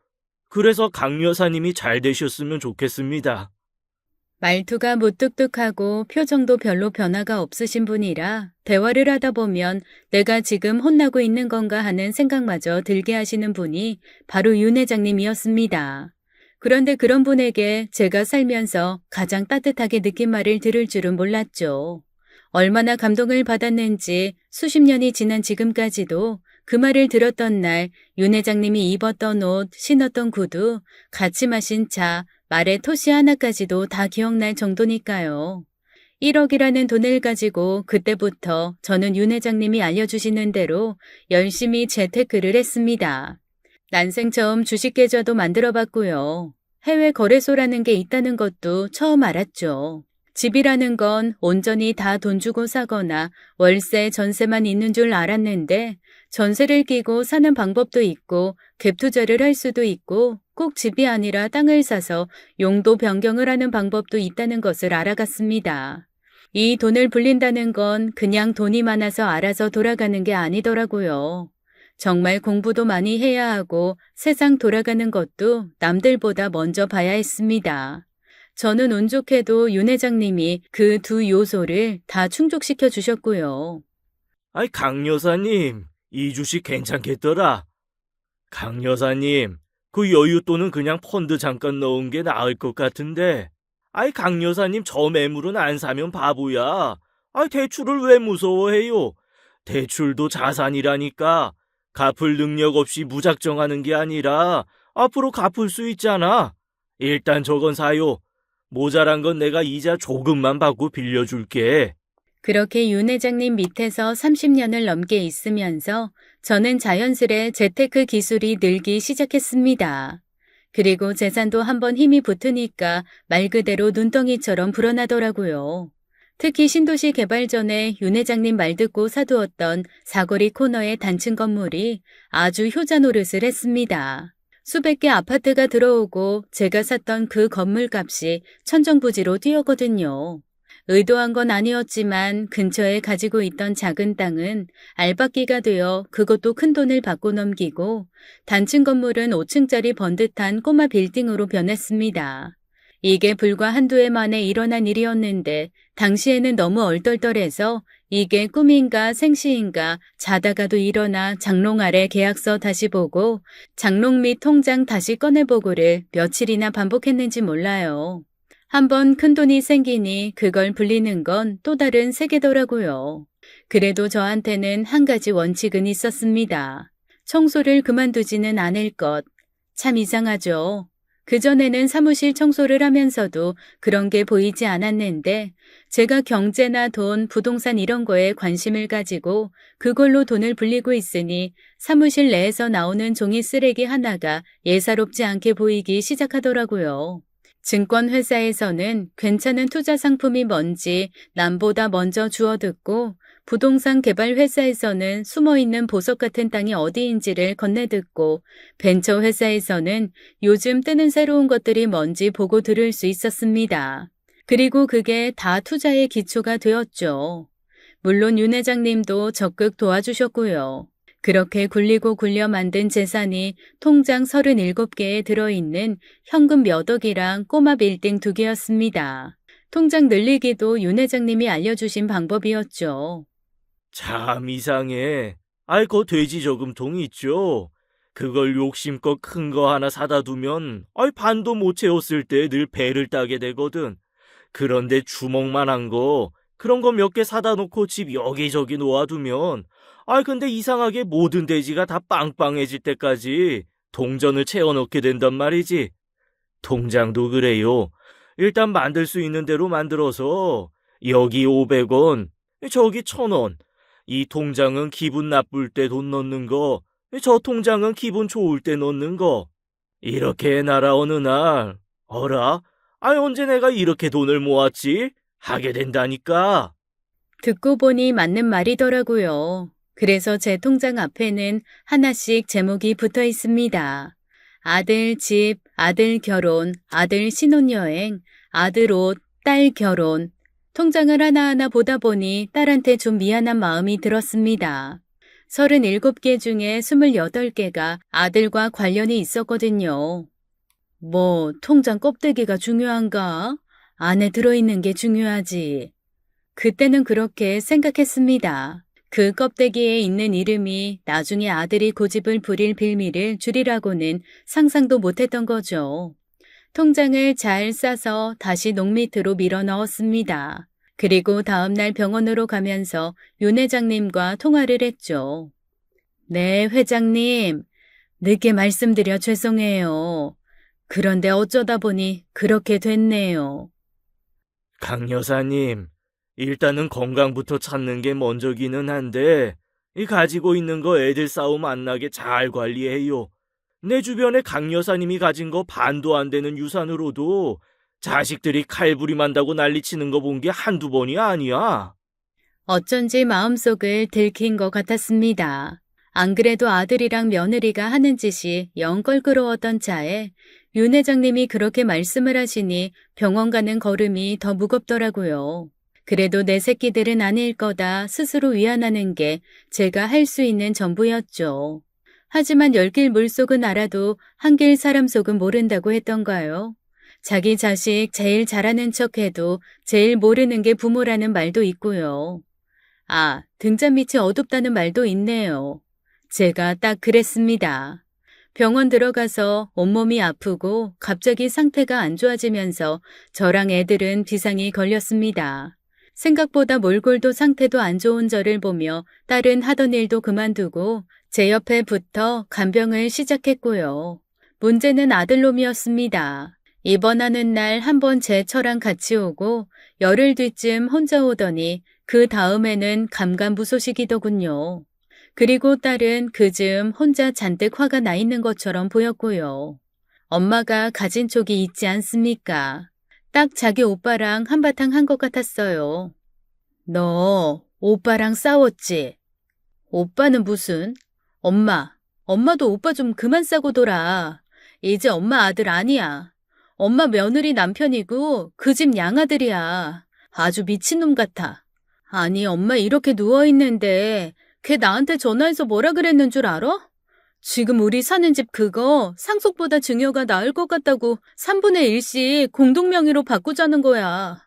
그래서 강 여사님이 잘 되셨으면 좋겠습니다. 말투가 무뚝뚝하고 표정도 별로 변화가 없으신 분이라 대화를 하다 보면 내가 지금 혼나고 있는 건가 하는 생각마저 들게 하시는 분이 바로 윤 회장님이었습니다. 그런데 그런 분에게 제가 살면서 가장 따뜻하게 느낀 말을 들을 줄은 몰랐죠. 얼마나 감동을 받았는지 수십 년이 지난 지금까지도 그 말을 들었던 날 윤 회장님이 입었던 옷, 신었던 구두, 같이 마신 차, 말의 토시 하나까지도 다 기억날 정도니까요. 1억이라는 돈을 가지고 그때부터 저는 윤 회장님이 알려주시는 대로 열심히 재테크를 했습니다. 난생 처음 주식계좌도 만들어봤고요. 해외 거래소라는 게 있다는 것도 처음 알았죠. 집이라는 건 온전히 다 돈 주고 사거나 월세, 전세만 있는 줄 알았는데 전세를 끼고 사는 방법도 있고 갭 투자를 할 수도 있고 꼭 집이 아니라 땅을 사서 용도 변경을 하는 방법도 있다는 것을 알아갔습니다. 이 돈을 불린다는 건 그냥 돈이 많아서 알아서 돌아가는 게 아니더라고요. 정말 공부도 많이 해야 하고 세상 돌아가는 것도 남들보다 먼저 봐야 했습니다. 저는 운 좋게도 윤 회장님이 그 두 요소를 다 충족시켜 주셨고요. 아이, 강 여사님, 이 주식 괜찮겠더라. 강 여사님, 그 여윳돈은 그냥 펀드 잠깐 넣은 게 나을 것 같은데. 아이, 강 여사님 저 매물은 안 사면 바보야. 아이, 대출을 왜 무서워해요? 대출도 자산이라니까. 갚을 능력 없이 무작정 하는 게 아니라 앞으로 갚을 수 있잖아. 일단 저건 사요. 모자란 건 내가 이자 조금만 받고 빌려줄게. 그렇게 윤 회장님 밑에서 30년을 넘게 있으면서 저는 자연스레 재테크 기술이 늘기 시작했습니다. 그리고 재산도 한번 힘이 붙으니까 말 그대로 눈덩이처럼 불어나더라고요. 특히 신도시 개발 전에 윤 회장님 말 듣고 사두었던 사거리 코너의 단층 건물이 아주 효자 노릇을 했습니다. 수백 개 아파트가 들어오고 제가 샀던 그 건물 값이 천정부지로 뛰었거든요. 의도한 건 아니었지만 근처에 가지고 있던 작은 땅은 알박기가 되어 그것도 큰 돈을 받고 넘기고 단층 건물은 5층짜리 번듯한 꼬마 빌딩으로 변했습니다. 이게 불과 한두 해 만에 일어난 일이었는데 당시에는 너무 얼떨떨해서 이게 꿈인가 생시인가 자다가도 일어나 장롱 아래 계약서 다시 보고 장롱 및 통장 다시 꺼내보고를 며칠이나 반복했는지 몰라요. 한번 큰돈이 생기니 그걸 불리는 건 또 다른 세계더라고요. 그래도 저한테는 한 가지 원칙은 있었습니다. 청소를 그만두지는 않을 것. 참 이상하죠. 그전에는 사무실 청소를 하면서도 그런 게 보이지 않았는데 제가 경제나 돈, 부동산 이런 거에 관심을 가지고 그걸로 돈을 불리고 있으니 사무실 내에서 나오는 종이 쓰레기 하나가 예사롭지 않게 보이기 시작하더라고요. 증권회사에서는 괜찮은 투자 상품이 뭔지 남보다 먼저 주워듣고 부동산 개발 회사에서는 숨어있는 보석 같은 땅이 어디인지를 건네듣고 벤처 회사에서는 요즘 뜨는 새로운 것들이 뭔지 보고 들을 수 있었습니다. 그리고 그게 다 투자의 기초가 되었죠. 물론 윤 회장님도 적극 도와주셨고요. 그렇게 굴리고 굴려 만든 재산이 통장 37개에 들어있는 현금 몇 억이랑 꼬마 빌딩 2개였습니다. 통장 늘리기도 윤 회장님이 알려주신 방법이었죠. 참 이상해. 아이, 그 돼지 저금통 있죠? 그걸 욕심껏 큰 거 하나 사다 두면 아이, 반도 못 채웠을 때 늘 배를 따게 되거든. 그런데 주먹만한 거, 그런 거 몇 개 사다 놓고 집 여기저기 놓아두면 아이, 근데 이상하게 모든 돼지가 다 빵빵해질 때까지 동전을 채워넣게 된단 말이지. 통장도 그래요. 일단 만들 수 있는 대로 만들어서 여기 500원, 저기 1000원. 이 통장은 기분 나쁠 때 돈 넣는 거, 저 통장은 기분 좋을 때 넣는 거. 이렇게 해놔라 어느 날. 어라? 아이, 언제 내가 이렇게 돈을 모았지? 하게 된다니까. 듣고 보니 맞는 말이더라고요. 그래서 제 통장 앞에는 하나씩 제목이 붙어 있습니다. 아들 집, 아들 결혼, 아들 신혼여행, 아들 옷, 딸 결혼. 통장을 하나하나 보다 보니 딸한테 좀 미안한 마음이 들었습니다. 37개 중에 28개가 아들과 관련이 있었거든요. 뭐 통장 껍데기가 중요한가? 안에 들어있는 게 중요하지. 그때는 그렇게 생각했습니다. 그 껍데기에 있는 이름이 나중에 아들이 고집을 부릴 빌미를 줄이라고는 상상도 못했던 거죠. 통장을 잘 싸서 다시 농 밑으로 밀어 넣었습니다. 그리고 다음날 병원으로 가면서 윤 회장님과 통화를 했죠. 네, 회장님. 늦게 말씀드려 죄송해요. 그런데 어쩌다 보니 그렇게 됐네요. 강 여사님, 일단은 건강부터 찾는 게 먼저기는 한데, 이 가지고 있는 거 애들 싸움 안 나게 잘 관리해요. 내 주변에 강 여사님이 가진 거 반도 안 되는 유산으로도 자식들이 칼부림한다고 난리치는 거 본 게 한두 번이 아니야. 어쩐지 마음속을 들킨 것 같았습니다. 안 그래도 아들이랑 며느리가 하는 짓이 영 껄끄러웠던 차에 윤 회장님이 그렇게 말씀을 하시니 병원 가는 걸음이 더 무겁더라고요. 그래도 내 새끼들은 아닐 거다 스스로 위안하는 게 제가 할 수 있는 전부였죠. 하지만 열길 물속은 알아도 한길 사람 속은 모른다고 했던가요? 자기 자식 제일 잘하는 척해도 제일 모르는 게 부모라는 말도 있고요. 아, 등잔 밑이 어둡다는 말도 있네요. 제가 딱 그랬습니다. 병원 들어가서 온몸이 아프고 갑자기 상태가 안 좋아지면서 저랑 애들은 비상이 걸렸습니다. 생각보다 몰골도 상태도 안 좋은 저를 보며 딸은 하던 일도 그만두고 제 옆에 붙어 간병을 시작했고요. 문제는 아들놈이었습니다. 입원하는 날 한 번 제 처랑 같이 오고 열흘 뒤쯤 혼자 오더니 그 다음에는 감감무소식이더군요. 그리고 딸은 그즈음 혼자 잔뜩 화가 나 있는 것처럼 보였고요. 엄마가 가진 촉이 있지 않습니까? 딱 자기 오빠랑 한바탕 한 것 같았어요. 너 오빠랑 싸웠지? 오빠는 무슨? 엄마도 오빠 좀 그만 싸고 돌아. 이제 엄마 아들 아니야. 엄마 며느리 남편이고 그 집 양아들이야. 아주 미친놈 같아. 아니 엄마 이렇게 누워있는데 걔 나한테 전화해서 뭐라 그랬는 줄 알아? 지금 우리 사는 집 그거 상속보다 증여가 나을 것 같다고 3분의 1씩 공동명의로 바꾸자는 거야.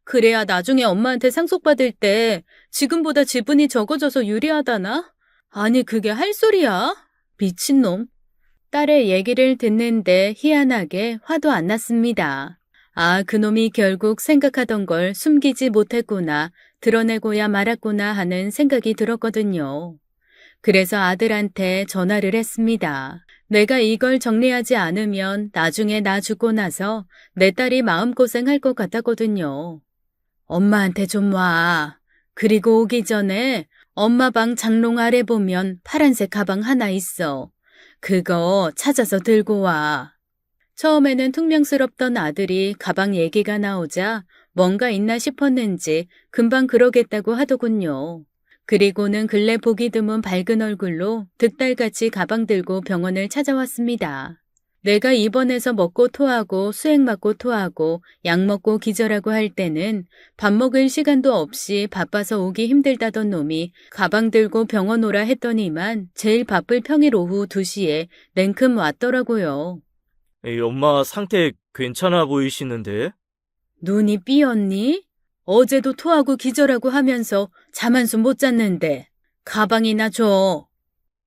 그래야 나중에 엄마한테 상속받을 때 지금보다 지분이 적어져서 유리하다나? 아니 그게 할 소리야? 미친놈. 딸의 얘기를 듣는데 희한하게 화도 안 났습니다. 아, 그놈이 결국 생각하던 걸 숨기지 못했구나, 드러내고야 말았구나 하는 생각이 들었거든요. 그래서 아들한테 전화를 했습니다. 내가 이걸 정리하지 않으면 나중에 나 죽고 나서 내 딸이 마음고생할 것 같았거든요. 엄마한테 좀 와. 그리고 오기 전에 엄마 방 장롱 아래 보면 파란색 가방 하나 있어. 그거 찾아서 들고 와. 처음에는 퉁명스럽던 아들이 가방 얘기가 나오자 뭔가 있나 싶었는지 금방 그러겠다고 하더군요. 그리고는 근래 보기 드문 밝은 얼굴로 득달같이 가방 들고 병원을 찾아왔습니다. 내가 입원해서 먹고 토하고 수액 맞고 토하고 약 먹고 기절하고 할 때는 밥 먹을 시간도 없이 바빠서 오기 힘들다던 놈이 가방 들고 병원 오라 했더니만 제일 바쁠 평일 오후 2시에 냉큼 왔더라고요. 에이, 엄마 상태 괜찮아 보이시는데? 눈이 삐었니? 어제도 토하고 기절하고 하면서 잠 한숨 못 잤는데 가방이나 줘.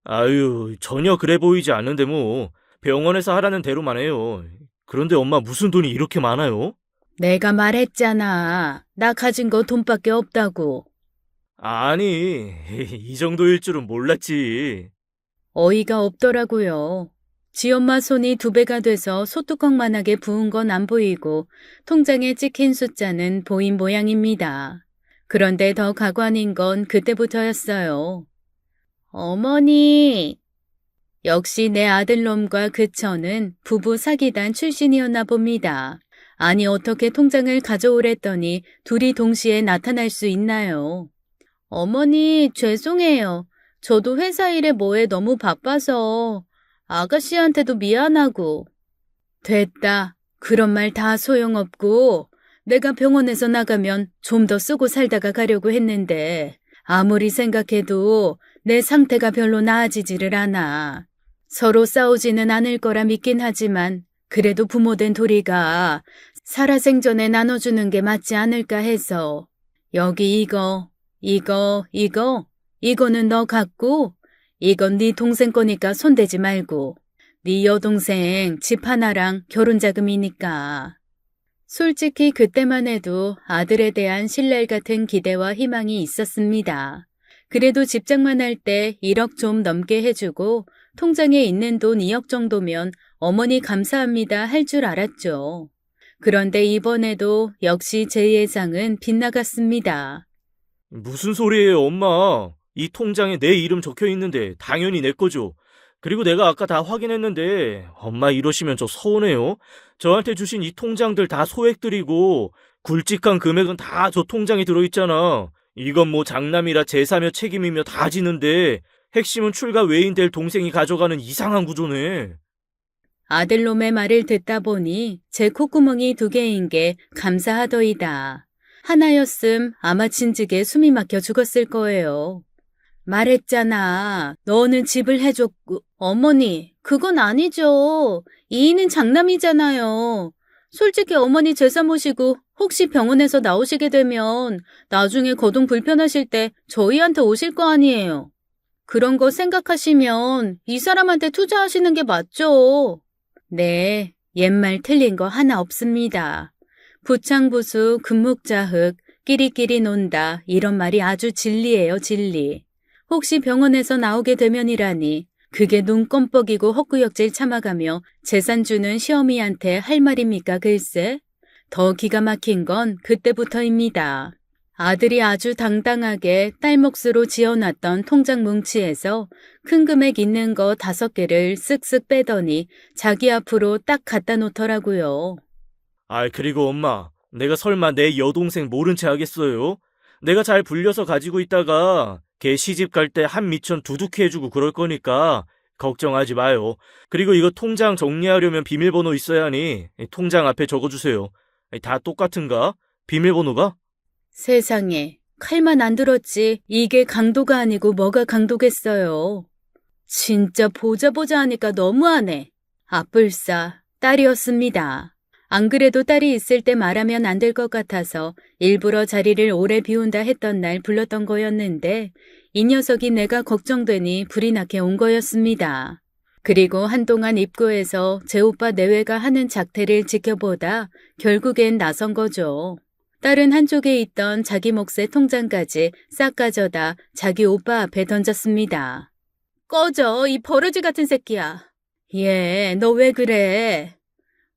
아유, 전혀 그래 보이지 않는데 뭐. 병원에서 하라는 대로만 해요. 그런데 엄마 무슨 돈이 이렇게 많아요? 내가 말했잖아. 나 가진 거 돈밖에 없다고. 아니, 이 정도일 줄은 몰랐지. 어이가 없더라고요. 지엄마 손이 2배가 돼서 소뚜껑만하게 부은 건 안 보이고 통장에 찍힌 숫자는 보인 모양입니다. 그런데 더 가관인 건 그때부터였어요. 어머니! 역시 내 아들놈과 그 처는 부부 사기단 출신이었나 봅니다. 아니 어떻게 통장을 가져오랬더니 둘이 동시에 나타날 수 있나요? 어머니 죄송해요. 저도 회사 일에 뭐에 너무 바빠서 아가씨한테도 미안하고. 됐다. 그런 말 다 소용없고 내가 병원에서 나가면 좀 더 쓰고 살다가 가려고 했는데 아무리 생각해도 내 상태가 별로 나아지지를 않아. 서로 싸우지는 않을 거라 믿긴 하지만 그래도 부모된 도리가 살아생전에 나눠주는 게 맞지 않을까 해서 여기 이거는 너 갖고 이건 네 동생 거니까 손대지 말고 네 여동생 집 하나랑 결혼자금이니까. 솔직히 그때만 해도 아들에 대한 신랄 같은 기대와 희망이 있었습니다. 그래도 집장만 할 때 1억 좀 넘게 해주고 통장에 있는 돈 2억 정도면 어머니 감사합니다 할 줄 알았죠. 그런데 이번에도 역시 제 예상은 빗나갔습니다. 무슨 소리예요, 엄마? 이 통장에 내 이름 적혀 있는데 당연히 내 거죠. 그리고 내가 아까 다 확인했는데 엄마 이러시면 저 서운해요. 저한테 주신 이 통장들 다 소액들이고 굵직한 금액은 다 저 통장에 들어있잖아. 이건 뭐 장남이라 제사며 책임이며 다 지는데 핵심은 출가 외인 될 동생이 가져가는 이상한 구조네. 아들놈의 말을 듣다 보니 제 콧구멍이 2개인 게 감사하더이다. 하나였음 아마 진즉에 숨이 막혀 죽었을 거예요. 말했잖아. 너는 집을 해줬고. 어머니, 그건 아니죠. 이인은 장남이잖아요. 솔직히 어머니 제사 모시고 혹시 병원에서 나오시게 되면 나중에 거동 불편하실 때 저희한테 오실 거 아니에요. 그런 거 생각하시면 이 사람한테 투자하시는 게 맞죠. 네, 옛말 틀린 거 하나 없습니다. 부창부수 금묵자흑 끼리끼리 논다 이런 말이 아주 진리예요, 진리. 혹시 병원에서 나오게 되면이라니 그게 눈 껌뻑이고 헛구역질 참아가며 재산 주는 시어미한테 할 말입니까 글쎄? 더 기가 막힌 건 그때부터입니다. 아들이 아주 당당하게 딸 몫으로 지어놨던 통장 뭉치에서 큰 금액 있는 거 5개를 쓱쓱 빼더니 자기 앞으로 딱 갖다 놓더라고요. 그리고 엄마, 내가 설마 내 여동생 모른 채 하겠어요? 내가 잘 불려서 가지고 있다가 걔 시집 갈 때 한 미천 두둑히 해주고 그럴 거니까 걱정하지 마요. 그리고 이거 통장 정리하려면 비밀번호 있어야 하니 통장 앞에 적어주세요. 다 똑같은가? 비밀번호가? 세상에, 칼만 안 들었지 이게 강도가 아니고 뭐가 강도겠어요. 진짜 보자 하니까 너무하네. 아뿔싸, 딸이었습니다. 안 그래도 딸이 있을 때 말하면 안 될 것 같아서 일부러 자리를 오래 비운다 했던 날 불렀던 거였는데 이 녀석이 내가 걱정되니 불이 나게 온 거였습니다. 그리고 한동안 입구에서 제 오빠 내외가 하는 작태를 지켜보다 결국엔 나선 거죠. 딸은 한쪽에 있던 자기 몫의 통장까지 싹 가져다 자기 오빠 앞에 던졌습니다. 꺼져, 이 버러지 같은 새끼야. 얘, 너 왜 그래?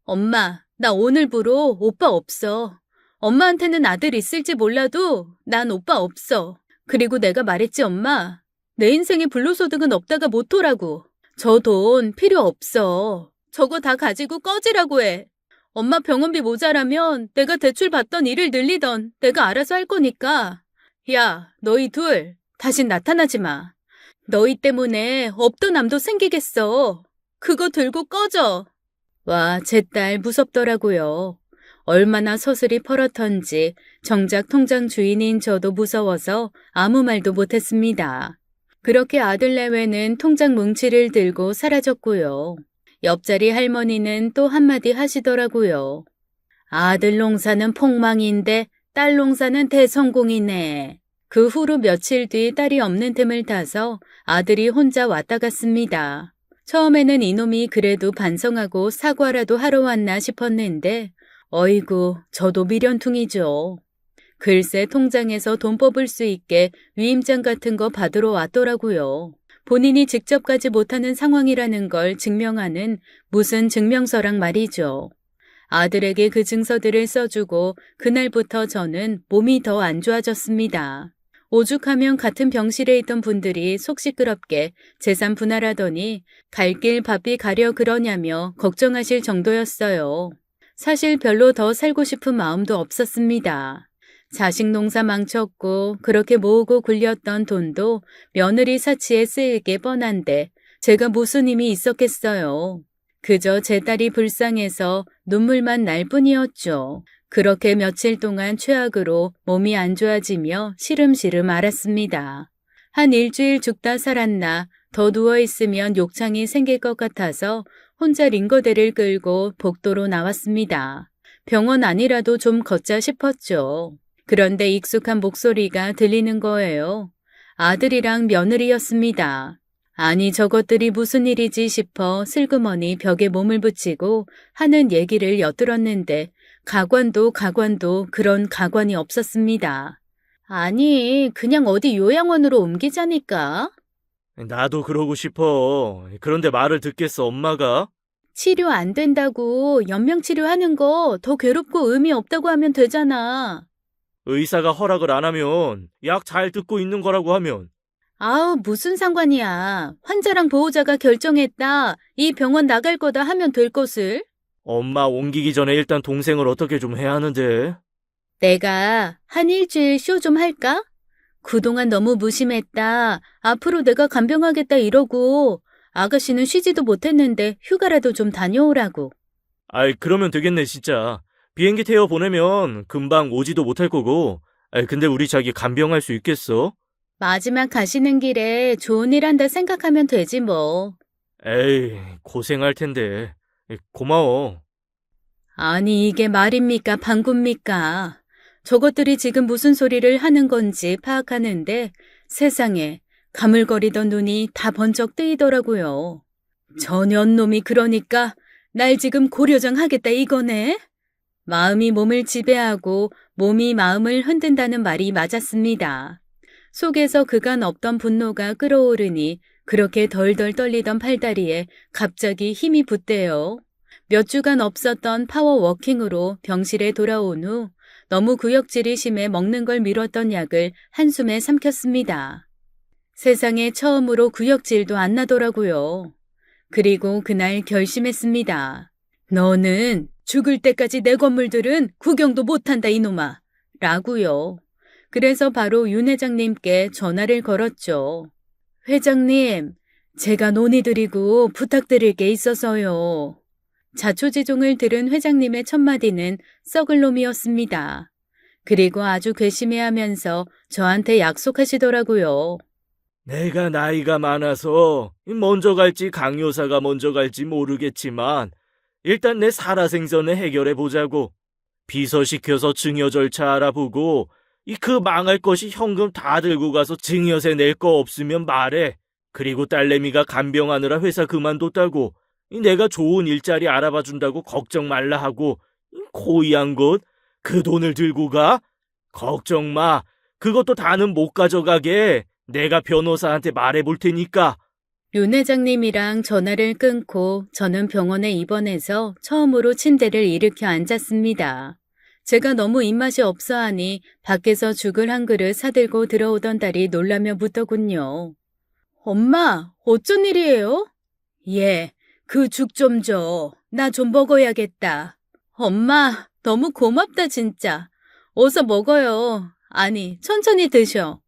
엄마, 나 오늘부로 오빠 없어. 엄마한테는 아들 있을지 몰라도 난 오빠 없어. 그리고 내가 말했지, 엄마. 내 인생에 불로소득은 없다가 모토라고. 저 돈 필요 없어. 저거 다 가지고 꺼지라고 해. 엄마 병원비 모자라면 내가 대출 받던 일을 늘리던 내가 알아서 할 거니까. 야, 너희 둘 다신 나타나지 마. 너희 때문에 업도 남도 생기겠어. 그거 들고 꺼져. 와, 제 딸 무섭더라고요. 얼마나 서슬이 퍼렇던지 정작 통장 주인인 저도 무서워서 아무 말도 못했습니다. 그렇게 아들 내외는 통장 뭉치를 들고 사라졌고요. 옆자리 할머니는 또 한마디 하시더라고요. 아들 농사는 폭망인데 딸 농사는 대성공이네. 그 후로 며칠 뒤 딸이 없는 틈을 타서 아들이 혼자 왔다 갔습니다. 처음에는 이놈이 그래도 반성하고 사과라도 하러 왔나 싶었는데 어이구, 저도 미련퉁이죠. 글쎄 통장에서 돈 뽑을 수 있게 위임장 같은 거 받으러 왔더라고요. 본인이 직접 가지 못하는 상황이라는 걸 증명하는 무슨 증명서랑 말이죠. 아들에게 그 증서들을 써주고 그날부터 저는 몸이 더 안 좋아졌습니다. 오죽하면 같은 병실에 있던 분들이 속 시끄럽게 재산 분할하더니 갈 길 바삐 가려 그러냐며 걱정하실 정도였어요. 사실 별로 더 살고 싶은 마음도 없었습니다. 자식 농사 망쳤고 그렇게 모으고 굴렸던 돈도 며느리 사치에 쓰일 게 뻔한데 제가 무슨 힘이 있었겠어요. 그저 제 딸이 불쌍해서 눈물만 날 뿐이었죠. 그렇게 며칠 동안 최악으로 몸이 안 좋아지며 시름시름 앓았습니다. 한 일주일 죽다 살았나 더 누워있으면 욕창이 생길 것 같아서 혼자 링거대를 끌고 복도로 나왔습니다. 병원 아니라도 좀 걷자 싶었죠. 그런데 익숙한 목소리가 들리는 거예요. 아들이랑 며느리였습니다. 아니 저것들이 무슨 일이지 싶어 슬그머니 벽에 몸을 붙이고 하는 얘기를 엿들었는데 가관도 그런 가관이 없었습니다. 아니, 그냥 어디 요양원으로 옮기자니까. 나도 그러고 싶어. 그런데 말을 듣겠어, 엄마가? 치료 안 된다고 연명치료하는 거 더 괴롭고 의미 없다고 하면 되잖아. 의사가 허락을 안 하면, 약 잘 듣고 있는 거라고 하면, 아우, 무슨 상관이야. 환자랑 보호자가 결정했다. 이 병원 나갈 거다 하면 될 것을. 엄마 옮기기 전에 일단 동생을 어떻게 좀 해야 하는데. 내가 한 일주일 쇼 좀 할까? 그동안 너무 무심했다. 앞으로 내가 간병하겠다 이러고 아가씨는 쉬지도 못했는데 휴가라도 좀 다녀오라고. 아이, 그러면 되겠네, 진짜. 비행기 태워 보내면 금방 오지도 못할 거고. 아이, 근데 우리 자기 간병할 수 있겠어? 마지막 가시는 길에 좋은 일 한다 생각하면 되지 뭐. 에이, 고생할 텐데. 고마워. 아니, 이게 말입니까, 방구입니까? 저것들이 지금 무슨 소리를 하는 건지 파악하는데 세상에 가물거리던 눈이 다 번쩍 뜨이더라고요. 저 년놈이 그러니까 날 지금 고려장 하겠다 이거네? 마음이 몸을 지배하고 몸이 마음을 흔든다는 말이 맞았습니다. 속에서 그간 없던 분노가 끓어오르니 그렇게 덜덜 떨리던 팔다리에 갑자기 힘이 붙대요. 몇 주간 없었던 파워워킹으로 병실에 돌아온 후 너무 구역질이 심해 먹는 걸 미뤘던 약을 한숨에 삼켰습니다. 세상에 처음으로 구역질도 안 나더라고요. 그리고 그날 결심했습니다. 너는 죽을 때까지 내 건물들은 구경도 못한다 이놈아. 라고요. 그래서 바로 윤 회장님께 전화를 걸었죠. 회장님, 제가 논의드리고 부탁드릴 게 있어서요. 자초지종을 들은 회장님의 첫마디는 썩을 놈이었습니다. 그리고 아주 괘씸해하면서 저한테 약속하시더라고요. 내가 나이가 많아서 먼저 갈지 강요사가 먼저 갈지 모르겠지만 일단 내 살아생전에 해결해 보자고. 비서시켜서 증여 절차 알아보고 그 망할 것이 현금 다 들고 가서 증여세 낼 거 없으면 말해. 그리고 딸내미가 간병하느라 회사 그만뒀다고 내가 좋은 일자리 알아봐 준다고 걱정 말라 하고 고이한 것 그 돈을 들고 가? 걱정 마. 그것도 다는 못 가져가게 내가 변호사한테 말해볼 테니까. 윤 회장님이랑 전화를 끊고 저는 병원에 입원해서 처음으로 침대를 일으켜 앉았습니다. 제가 너무 입맛이 없어 하니 밖에서 죽을 한 그릇 사들고 들어오던 딸이 놀라며 묻더군요. 엄마, 어쩐 일이에요? 예, 그 죽 좀 줘. 나 좀 먹어야겠다. 엄마, 너무 고맙다 진짜. 어서 먹어요. 아니, 천천히 드셔.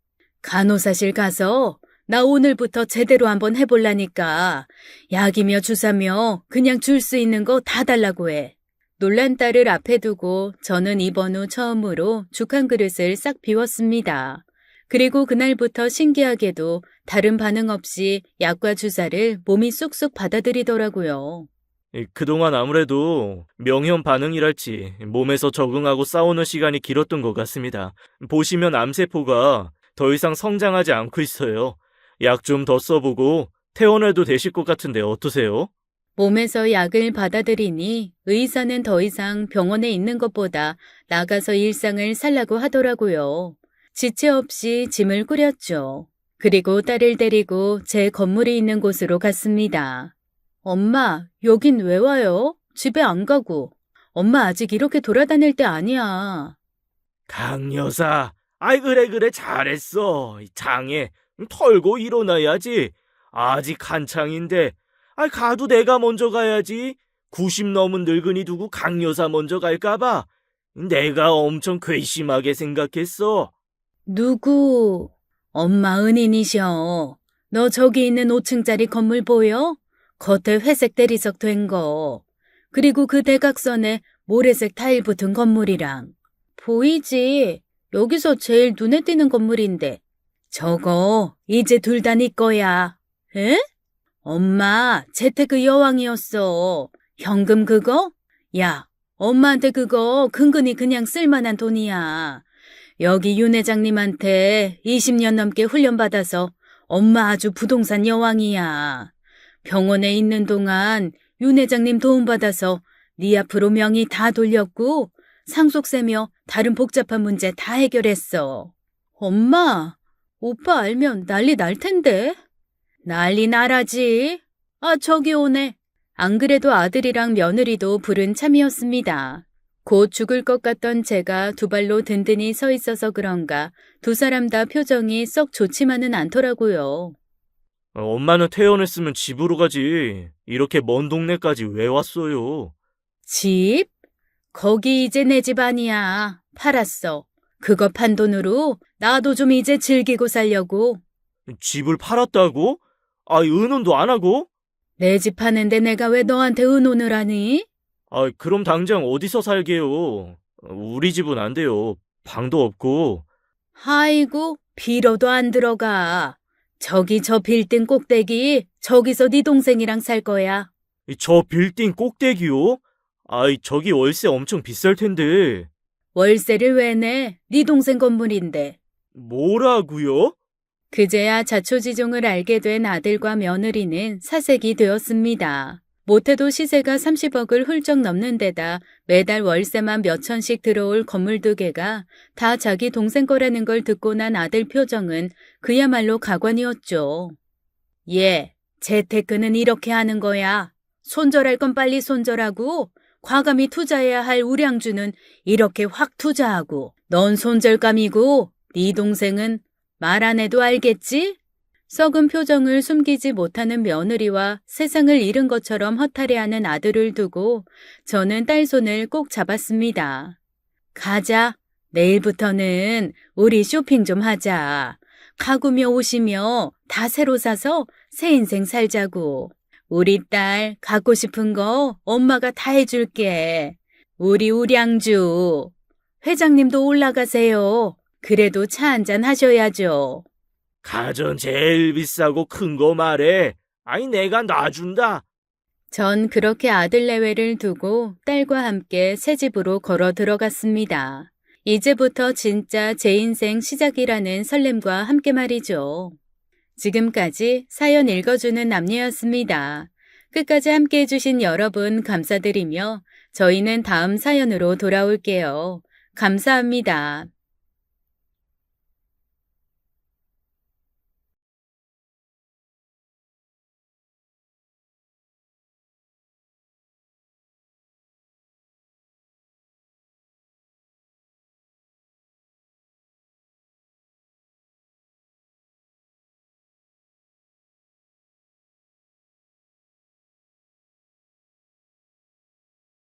간호사실 가서 나 오늘부터 제대로 한번 해볼라니까. 약이며 주사며 그냥 줄 수 있는 거 다 달라고 해. 놀란 딸을 앞에 두고 저는 입원 후 처음으로 죽 한 그릇을 싹 비웠습니다. 그리고 그날부터 신기하게도 다른 반응 없이 약과 주사를 몸이 쑥쑥 받아들이더라고요. 그동안 아무래도 명현 반응이랄지 몸에서 적응하고 싸우는 시간이 길었던 것 같습니다. 보시면 암세포가 더 이상 성장하지 않고 있어요. 약 좀 더 써보고 퇴원해도 되실 것 같은데 어떠세요? 몸에서 약을 받아들이니 의사는 더 이상 병원에 있는 것보다 나가서 일상을 살라고 하더라고요. 지체 없이 짐을 꾸렸죠. 그리고 딸을 데리고 제 건물이 있는 곳으로 갔습니다. 엄마, 여긴 왜 와요? 집에 안 가고. 엄마 아직 이렇게 돌아다닐 때 아니야. 강 여사, 아이 그래 잘했어. 장애 털고 일어나야지. 아직 한창인데. 가도 내가 먼저 가야지. 90 넘은 늙은이 두고 강 여사 먼저 갈까봐. 내가 엄청 괘씸하게 생각했어. 누구? 엄마 은인이셔. 너 저기 있는 5층짜리 건물 보여? 겉에 회색 대리석 된 거. 그리고 그 대각선에 모래색 타일 붙은 건물이랑. 보이지? 여기서 제일 눈에 띄는 건물인데. 저거 이제 둘 다 네 거야. 에? 엄마 재테크 여왕이었어. 현금 그거? 야, 엄마한테 그거 근근히 그냥 쓸만한 돈이야. 여기 윤 회장님한테 20년 넘게 훈련받아서 엄마 아주 부동산 여왕이야. 병원에 있는 동안 윤 회장님 도움받아서 네 앞으로 명의 다 돌렸고 상속세며 다른 복잡한 문제 다 해결했어. 엄마, 오빠 알면 난리 날 텐데. 난리 나라지. 아, 저기 오네. 안 그래도 아들이랑 며느리도 부른 참이었습니다. 곧 죽을 것 같던 제가 두 발로 든든히 서 있어서 그런가 두 사람 다 표정이 썩 좋지만은 않더라고요. 엄마는 퇴원했으면 집으로 가지. 이렇게 먼 동네까지 왜 왔어요? 집? 거기 이제 내 집 아니야. 팔았어. 그거 판 돈으로 나도 좀 이제 즐기고 살려고. 집을 팔았다고? 의논도 안 하고? 내 집 파는데 내가 왜 너한테 의논을 하니? 그럼 당장 어디서 살게요? 우리 집은 안 돼요. 방도 없고. 아이고, 빌어도 안 들어가. 저기 저 빌딩 꼭대기, 저기서 네 동생이랑 살 거야. 저 빌딩 꼭대기요? 저기 월세 엄청 비쌀 텐데. 월세를 왜 내? 네 동생 건물인데. 뭐라고요? 그제야 자초지종을 알게 된 아들과 며느리는 사색이 되었습니다. 못해도 시세가 30억을 훌쩍 넘는 데다 매달 월세만 몇 천씩 들어올 건물 두 개가 다 자기 동생 거라는 걸 듣고 난 아들 표정은 그야말로 가관이었죠. 예, 재테크는 이렇게 하는 거야. 손절할 건 빨리 손절하고 과감히 투자해야 할 우량주는 이렇게 확 투자하고 넌 손절감이고 네 동생은 말 안 해도 알겠지? 썩은 표정을 숨기지 못하는 며느리와 세상을 잃은 것처럼 허탈해하는 아들을 두고 저는 딸 손을 꼭 잡았습니다. 가자. 내일부터는 우리 쇼핑 좀 하자. 가구며 옷이며 다 새로 사서 새 인생 살자고. 우리 딸 갖고 싶은 거 엄마가 다 해줄게. 우리 우량주. 회장님도 올라가세요. 그래도 차 한잔 하셔야죠. 가전 제일 비싸고 큰 거 말해. 내가 놔준다. 전 그렇게 아들 내외를 두고 딸과 함께 새 집으로 걸어 들어갔습니다. 이제부터 진짜 제 인생 시작이라는 설렘과 함께 말이죠. 지금까지 사연 읽어주는 남녀였습니다. 끝까지 함께 해주신 여러분 감사드리며 저희는 다음 사연으로 돌아올게요. 감사합니다.